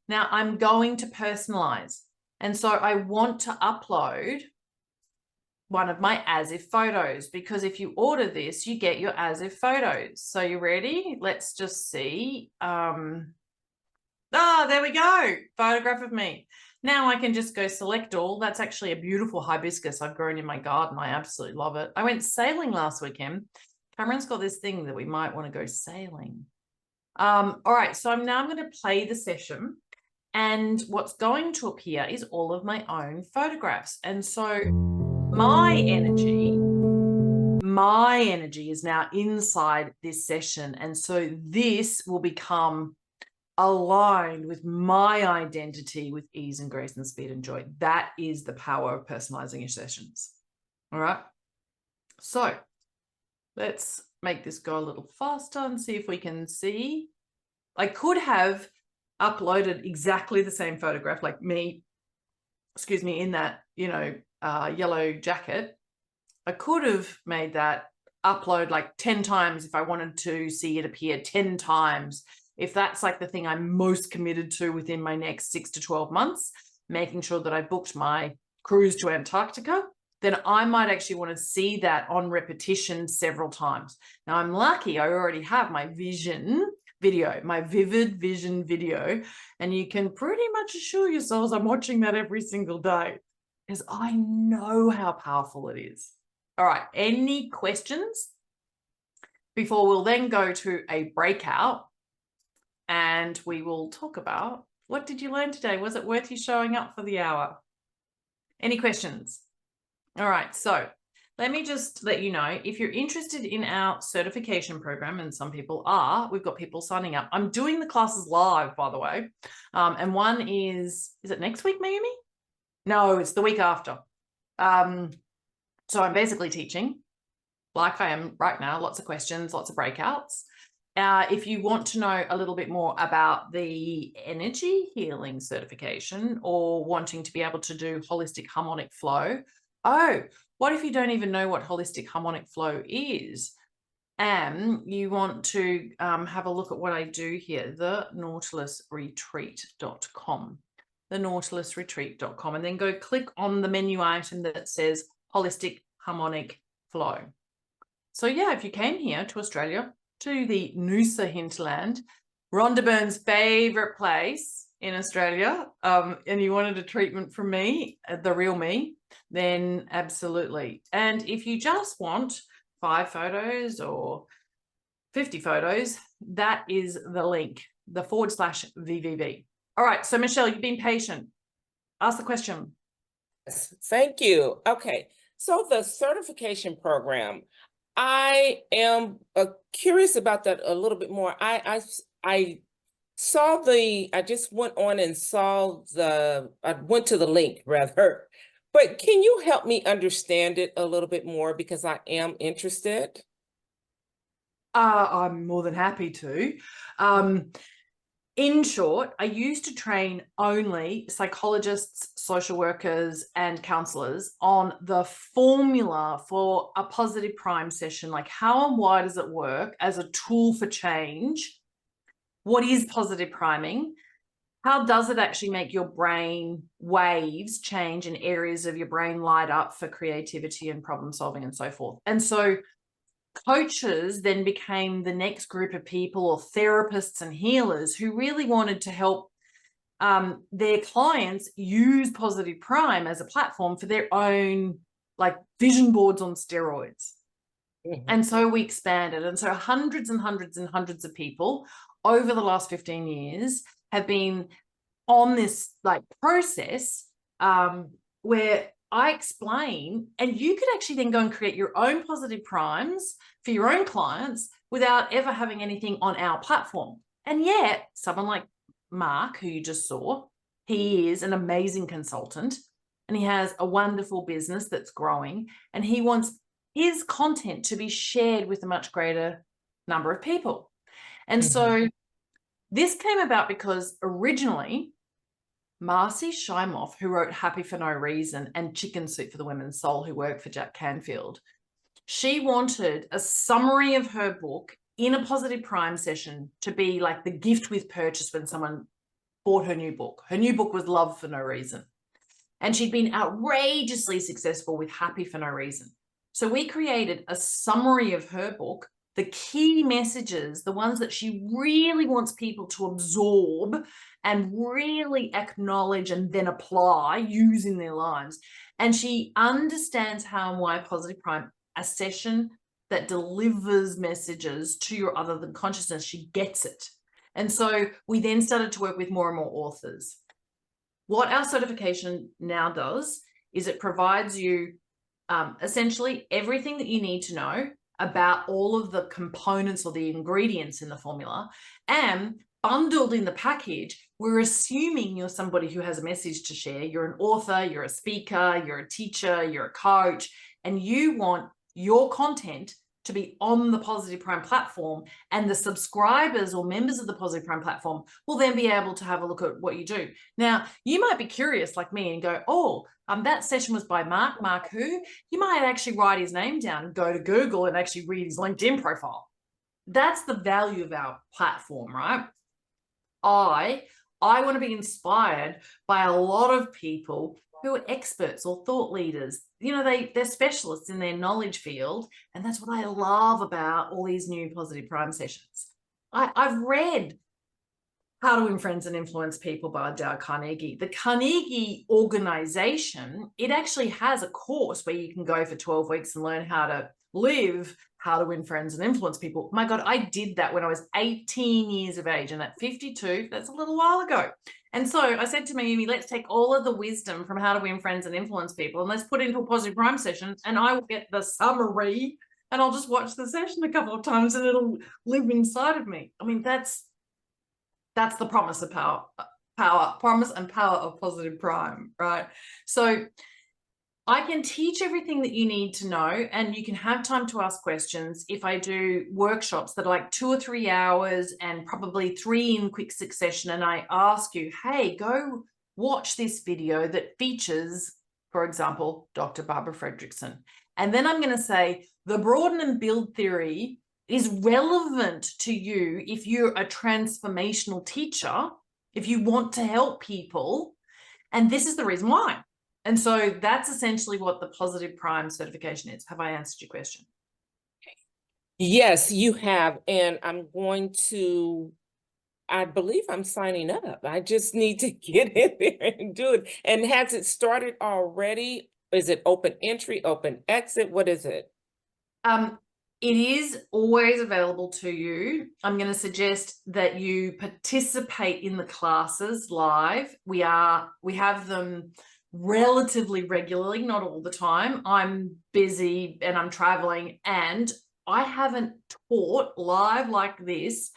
Now I'm going to personalize. And so I want to upload one of my as if photos, because if you order this, you get your as if photos. So you ready? Let's just see. There we go. Photograph of me. Now I can just go select all. That's actually a beautiful hibiscus I've grown in my garden. I absolutely love it. I went sailing last weekend. Cameron's got this thing that we might want to go sailing. All right, so I'm going to play the session, and what's going to appear is all of my own photographs. And so my energy is now inside this session. And so this will become aligned with my identity with ease and grace and speed and joy. That is the power of personalizing your sessions. All right. So let's make this go a little faster and see if we can see. I could have uploaded exactly the same photograph, like me, excuse me, in that, you know, yellow jacket. I could have made that upload like 10 times if I wanted to see it appear 10 times. If that's like the thing I'm most committed to within my next 6 to 12 months, making sure that I booked my cruise to Antarctica, then I might actually want to see that on repetition several times. Now, I'm lucky I already have my vision video, my vivid vision video, and you can pretty much assure yourselves I'm watching that every single day because I know how powerful it is. All right, any questions before we'll then go to a breakout and we will talk about what did you learn today? Was it worth you showing up for the hour? Any questions? All right, so let me just let you know, if you're interested in our certification program, and some people are, we've got people signing up. I'm doing the classes live, by the way. And one is it next week, Mayumi? No, it's the week after. So I'm basically teaching, like I am right now, lots of questions, lots of breakouts. If you want to know a little bit more about the energy healing certification or wanting to be able to do holistic harmonic flow, what if you don't even know what holistic harmonic flow is? And you want to have a look at what I do here, the nautilusretreat.com, the nautilusretreat.com, and then go click on the menu item that says holistic harmonic flow. So yeah, if you came here to Australia, to the Noosa hinterland, Rhonda Byrne's favorite place in Australia, and you wanted a treatment from me, the real me, then absolutely. And if you just want 5 photos or 50 photos, that is the link, the /VVV. All right, so Michelle, you've been patient. Ask the question. Thank you. Okay, so the certification program, I am curious about that a little bit more. I saw I just went on and saw I went to the link rather, but can you help me understand it a little bit more because I am interested? I'm more than happy to. In short, I used to train only psychologists, social workers, and counselors on the formula for a positive prime session, like how and why does it work as a tool for change? What is positive priming? How does it actually make your brain waves change and areas of your brain light up for creativity and problem solving and so forth? And so coaches then became the next group of people, or therapists and healers, who really wanted to help their clients use Positive Prime as a platform for their own, like, vision boards on steroids. Mm-hmm. And so we expanded. And so hundreds and hundreds and hundreds of people over the last 15 years have been on this like process where I explain, and you could actually then go and create your own positive primes for your own clients without ever having anything on our platform. And yet someone like Mark, who you just saw, he is an amazing consultant and he has a wonderful business that's growing, and he wants his content to be shared with a much greater number of people. And so this came about because originally Marcy Shimoff, who wrote Happy for No Reason and Chicken Soup for the Women's Soul, who worked for Jack Canfield, she wanted a summary of her book in a positive prime session to be like the gift with purchase when someone bought her new book. Her new book was Love for No Reason. And she'd been outrageously successful with Happy for No Reason. So we created a summary of her book, the key messages, the ones that she really wants people to absorb and really acknowledge and then apply, use in their lives. And she understands how and why Positive Prime, a session that delivers messages to your other than consciousness, she gets it. And so we then started to work with more and more authors. What our certification now does is it provides you essentially everything that you need to know about all of the components or the ingredients in the formula, and bundled in the package, we're assuming you're somebody who has a message to share. You're an author, you're a speaker, you're a teacher, you're a coach, and you want your content to be on the Positive Prime platform, and the subscribers or members of the Positive Prime platform will then be able to have a look at what you do. Now, you might be curious like me and go, oh, that session was by Mark who? You might actually write his name down and go to Google and actually read his LinkedIn profile. That's the value of our platform, right? I want to be inspired by a lot of people who are experts or thought leaders. You know, they're specialists in their knowledge field, and that's what I love about all these new Positive Prime sessions. I've read How to Win Friends and Influence People by Dale Carnegie. The Carnegie organization, it actually has a course where you can go for 12 weeks and learn how to live, how to win friends and influence people. My God, I did that when I was 18 years of age, and at 52, that's a little while ago. And so I said to Mayumi, let's take all of the wisdom from How to Win Friends and Influence People and let's put it into a Positive Prime session, and I will get the summary and I'll just watch the session a couple of times and it'll live inside of me. I mean, that's the promise of promise and power of Positive Prime, right? So I can teach everything that you need to know, and you can have time to ask questions if I do workshops that are like 2 or 3 hours and probably 3 in quick succession. And I ask you, hey, go watch this video that features, for example, Dr. Barbara Fredrickson. And then I'm going to say the broaden and build theory is relevant to you if you're a transformational teacher, if you want to help people. And this is the reason why. And so that's essentially what the Positive Prime certification is. Have I answered your question? Yes, you have. And I believe I'm signing up. I just need to get in there and do it. And has it started already? Is it open entry, open exit? What is it? It is always available to you. I'm going to suggest that you participate in the classes live. We have them relatively regularly, not all the time. I'm busy and I'm traveling, and I haven't taught live like this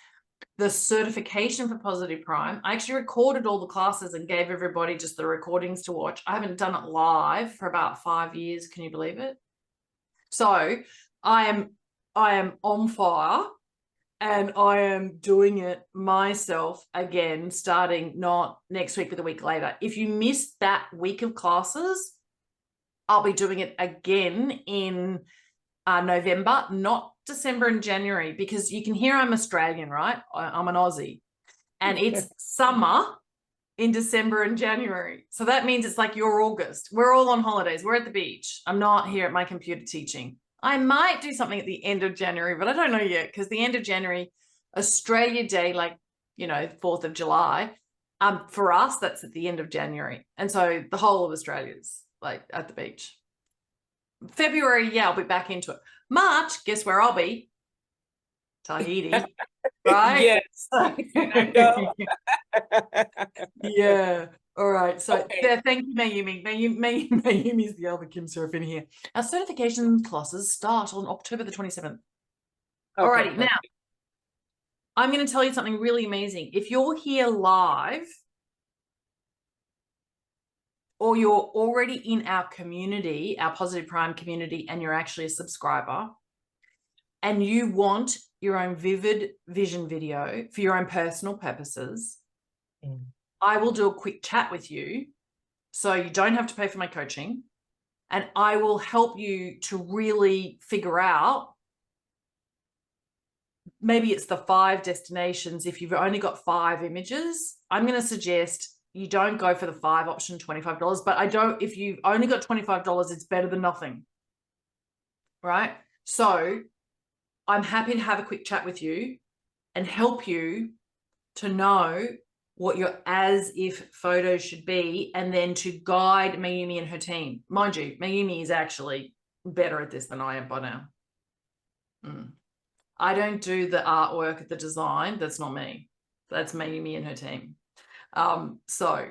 the certification for Positive Prime. I actually recorded all the classes and gave everybody just the recordings to watch. I haven't done it live for about 5 years. Can you believe it? So I am on fire, and I am doing it myself again, starting not next week, but the week later. If you missed that week of classes, I'll be doing it again in November, not December and January, because you can hear I'm Australian, right? I'm an Aussie, and it's summer in December and January. So that means it's like your August. We're all on holidays. We're at the beach. I'm not here at my computer teaching. I might do something at the end of January, but I don't know yet, because the end of January, Australia Day, like, 4th of July, for us, that's at the end of January. And so the whole of Australia's like at the beach. February, yeah, I'll be back into it. March, guess where I'll be? Tahiti, right? Yes, I know. Yeah. All right. So Okay. thank you, Mayumi. Mayumi is the other Kim Serafini here. Our certification classes start on October the 27th. All righty. Okay. Now, I'm going to tell you something really amazing. If you're here live, or you're already in our community, our Positive Prime community, and you're actually a subscriber, and you want your own vivid vision video for your own personal purposes, I will do a quick chat with you, so you don't have to pay for my coaching, and I will help you to really figure out, maybe it's the 5 destinations. If you've only got 5 images, I'm going to suggest you don't go for the 5 option, $25, but if you've only got $25, it's better than nothing, right? So I'm happy to have a quick chat with you and help you to know what your as if photos should be, and then to guide Mayumi and her team. Mind you, Mayumi is actually better at this than I am by now. I don't do the artwork, the design. That's not me. That's Mayumi and her team. So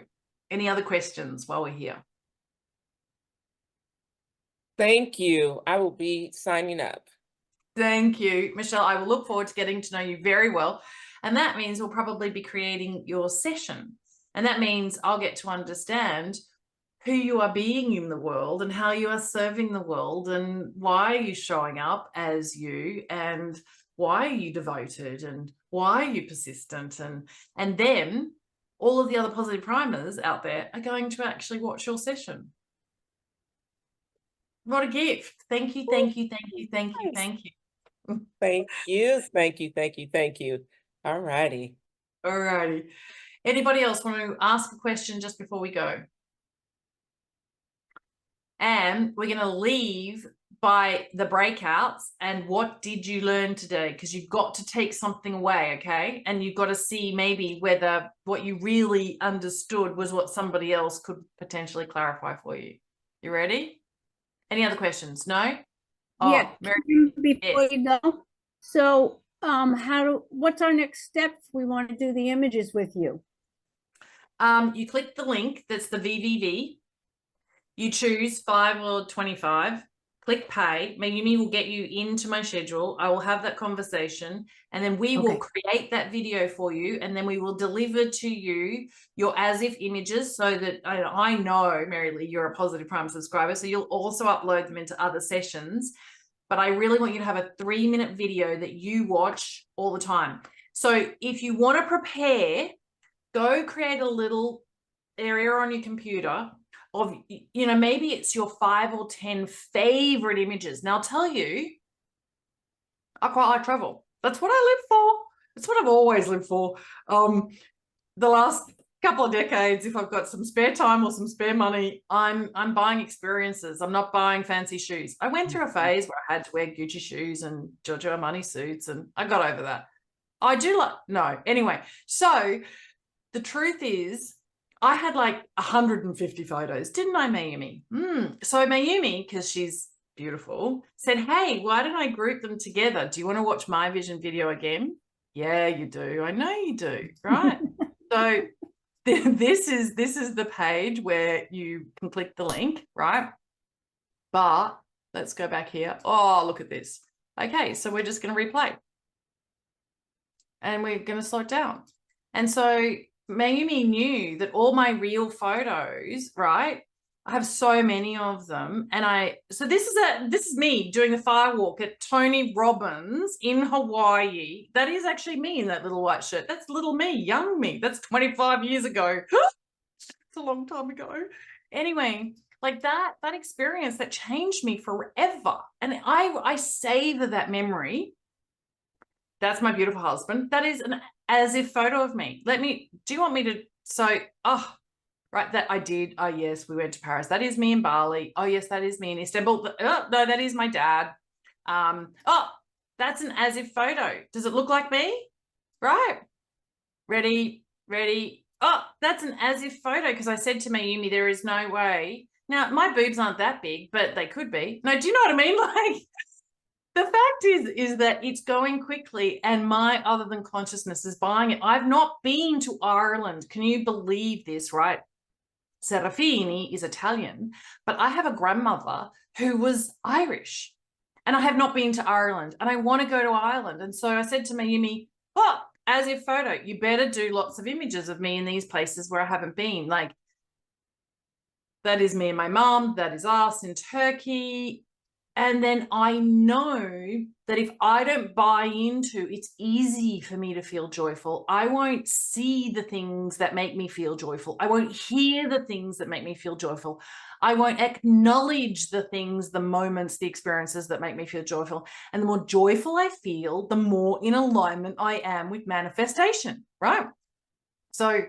any other questions while we're here? Thank you. I will be signing up. Thank you, Michelle. I will look forward to getting to know you very well. And that means we'll probably be creating your session. And that means I'll get to understand who you are being in the world and how you are serving the world, and why are you showing up as you, and why are you devoted, and why are you persistent, and then all of the other positive primers out there are going to actually watch your session. What a gift. Thank you, thank you, thank you, thank you, thank you. Thank you, thank you, thank you, thank you. All righty. All righty. Anybody else want to ask a question just before we go? And we're going to leave by the breakouts and what did you learn today? Because you've got to take something away, okay? And you've got to see maybe whether what you really understood was what somebody else could potentially clarify for you. You ready? Any other questions? No? Yeah, Oh, Mary, before yes. you go. So, what's our next step if we want to do the images with you? You click the link, that's the VVV. You choose 5 or 25, click pay. Mayumi will get you into my schedule. I will have that conversation, and then we will create that video for you, and then we will deliver to you your as if images, so that I know, Mary Lee, you're a Positive Prime subscriber, so you'll also upload them into other sessions. But I really want you to have a 3-minute video that you watch all the time. So if you want to prepare, go create a little area on your computer of, you know, maybe it's your 5 or 10 favorite images. Now I'll tell you, I quite like travel. That's what I live for. It's what I've always lived for. The last couple of decades, if I've got some spare time or some spare money, I'm buying experiences. I'm not buying fancy shoes. I went through a phase where I had to wear Gucci shoes and Giorgio Armani suits, and I got over that. I do like, no, anyway. So the truth is, I had like 150 photos, didn't I, Mayumi? So Mayumi, because she's beautiful, said, hey, why don't I group them together? Do you want to watch my vision video again? Yeah, you do. I know you do, right? So this is the page where you can click the link, right? But let's go back here. Oh, look at this. Okay, so we're just going to replay. And we're going to slow it down. And so Mayumi knew that all my real photos, right? I have so many of them. And so this is me doing the firewalk at Tony Robbins in Hawaii. That is actually me in that little white shirt. That's little me, young me. That's 25 years ago. It's a long time ago. Anyway, like that experience that changed me forever. And I savor that memory. That's my beautiful husband. That is an as if photo of me. Do you want me to, right, that I did. Oh, yes, we went to Paris. That is me in Bali. Oh, yes, that is me in Istanbul. Oh, no, that is my dad. Oh, that's an as if photo. Does it look like me? Right. Ready. Oh, that's an as if photo, because I said to Mayumi, there is no way. Now, my boobs aren't that big, but they could be. No, do you know what I mean? Like, the fact is that it's going quickly, and my other than consciousness is buying it. I've not been to Ireland. Can you believe this, right? Serafini is Italian, but I have a grandmother who was Irish, and I have not been to Ireland, and I want to go to Ireland. And so I said to Mayumi, oh, as if photo, you better do lots of images of me in these places where I haven't been. Like, that is me and my mom. That is us in Turkey. And then I know that if I don't buy into, it's easy for me to feel joyful. I won't see the things that make me feel joyful. I won't hear the things that make me feel joyful. I won't acknowledge the things, the moments, the experiences that make me feel joyful. And the more joyful I feel, the more in alignment I am with manifestation, right? So,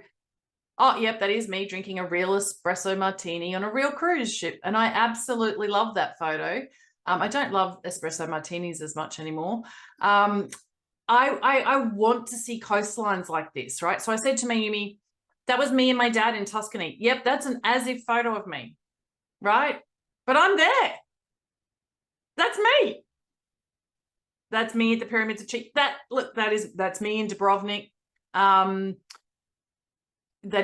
oh, yep, that is me drinking a real espresso martini on a real cruise ship. And I absolutely love that photo. I don't love espresso martinis as much anymore. I want to see coastlines like this, right? So I said to Mayumi, that was me and my dad in Tuscany. Yep, that's an as if photo of me, right? But I'm there. That's me. That's me at the pyramids of Cheek. That's me in Dubrovnik. That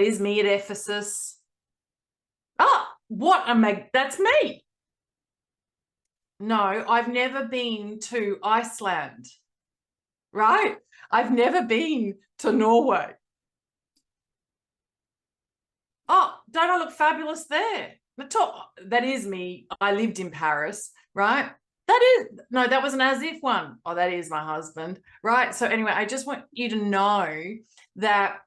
is me at Ephesus. That's me. No, I've never been to Iceland, right? I've never been to Norway. Oh, don't I look fabulous there? That is me. I lived in Paris, right? That was an as if one. Oh, that is my husband, right? So anyway, I just want you to know that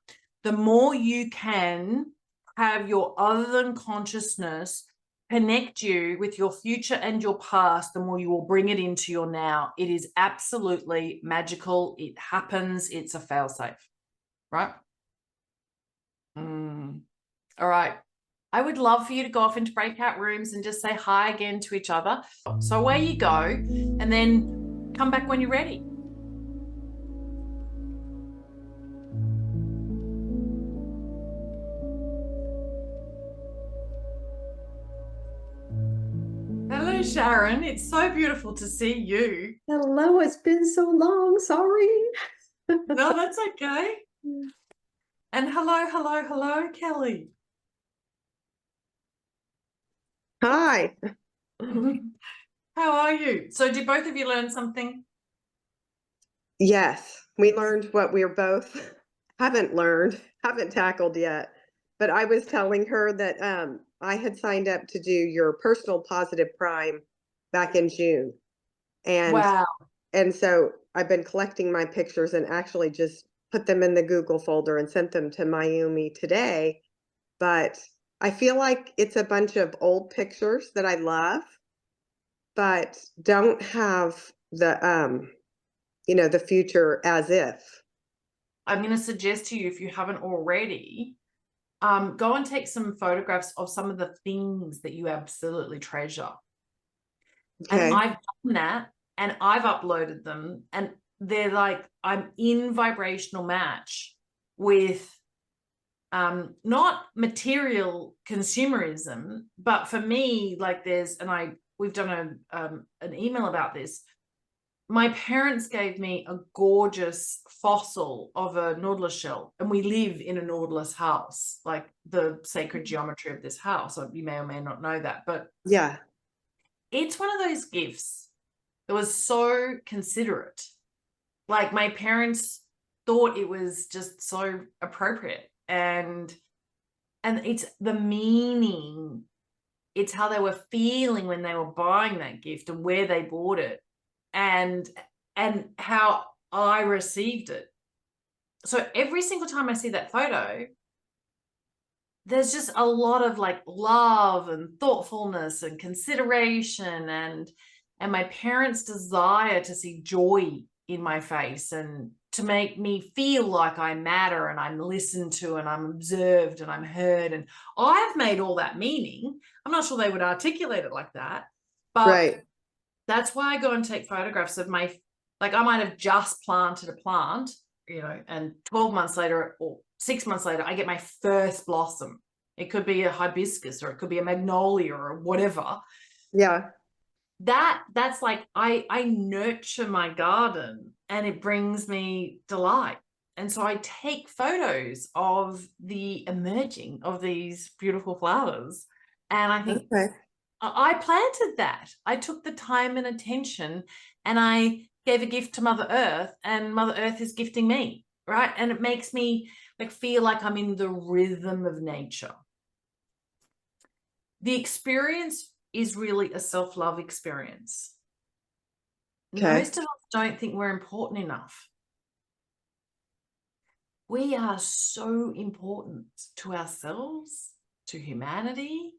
the more you can have your other than consciousness connect you with your future and your past, the more you will bring it into your now. It is absolutely magical. It happens. It's a fail-safe, right? All right. I would love for you to go off into breakout rooms and just say hi again to each other. So away you go, and then come back when you're ready. Hello, Sharon. It's so beautiful to see you. Hello, it's been so long. Sorry. No, that's okay. And hello, Kelly. Hi. How are you? So did both of you learn something? Yes, we learned what we both haven't tackled yet. But I was telling her that I had signed up to do your personal positive prime back in June. Wow. And so I've been collecting my pictures and actually just put them in the Google folder and sent them to Mayumi today. But I feel like it's a bunch of old pictures that I love, but don't have the the future as if. I'm going to suggest to you, if you haven't already, go and take some photographs of some of the things that you absolutely treasure. Okay. And I've done that, and I've uploaded them, and they're like, I'm in vibrational match with not material consumerism, but for me, like we've done an email about this. My parents gave me a gorgeous fossil of a nautilus shell, and we live in a nautilus house, like the sacred geometry of this house. You may or may not know that, but Yeah. it's one of those gifts that was so considerate. Like my parents thought it was just so appropriate, and it's the meaning. It's how they were feeling when they were buying that gift and where they bought it, and how I received it. So every single time I see that photo, there's just a lot of like love and thoughtfulness and consideration and my parents' desire to see joy in my face and to make me feel like I matter and I'm listened to and I'm observed and I'm heard. And I've made all that meaning. I'm not sure they would articulate it like that, but Right. that's why I go and take photographs of I might have just planted a plant, and 12 months later or 6 months later, I get my first blossom. It could be a hibiscus or it could be a magnolia or whatever. Yeah. That's like, I nurture my garden and it brings me delight. And so I take photos of the emerging of these beautiful flowers. And I think, Okay. I planted that. I took the time and attention and I gave a gift to Mother Earth, and Mother Earth is gifting me, right? And it makes me feel like I'm in the rhythm of nature. The experience is really a self-love experience. Okay. Most of us don't think we're important enough. We are so important to ourselves, to humanity.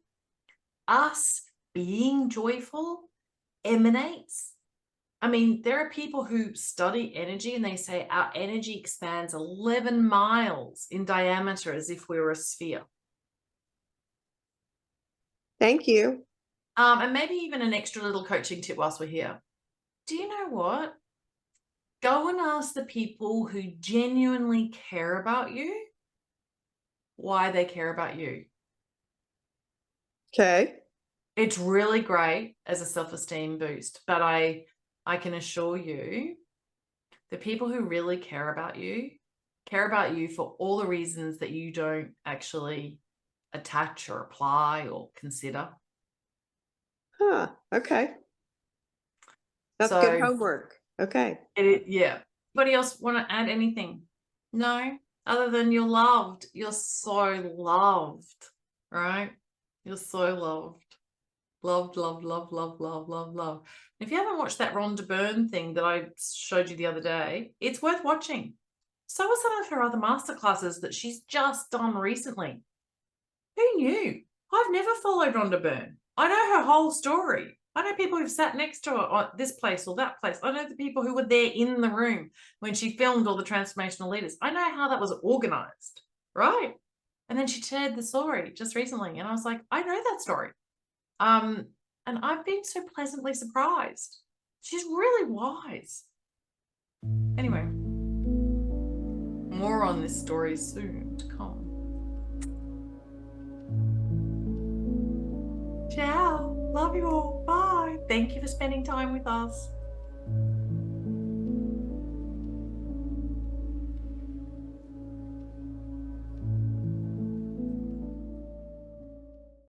Us being joyful emanates. I mean, there are people who study energy and they say our energy expands 11 miles in diameter as if we were a sphere. Thank you. And maybe even an extra little coaching tip whilst we're here. Do you know what? Go and ask the people who genuinely care about you why they care about you. Okay. It's really great as a self-esteem boost, but I can assure you the people who really care about you for all the reasons that you don't actually attach or apply or consider. Huh. Okay. That's So good homework. Okay. yeah. Anybody else want to add anything? No? Other than you're loved. You're so loved, right? You're so loved. Loved, loved, loved, loved, loved, loved, loved. If you haven't watched that Rhonda Byrne thing that I showed you the other day, it's worth watching. So are some of her other masterclasses that she's just done recently. Who knew? I've never followed Rhonda Byrne. I know her whole story. I know people who've sat next to her at this place or that place. I know the people who were there in the room when she filmed all the transformational leaders. I know how that was organized, right? And then she shared the story just recently, and I was like, I know that story. And I've been so pleasantly surprised. She's really wise. Anyway, more on this story soon to come. Ciao. Love you all. Bye. Thank you for spending time with us.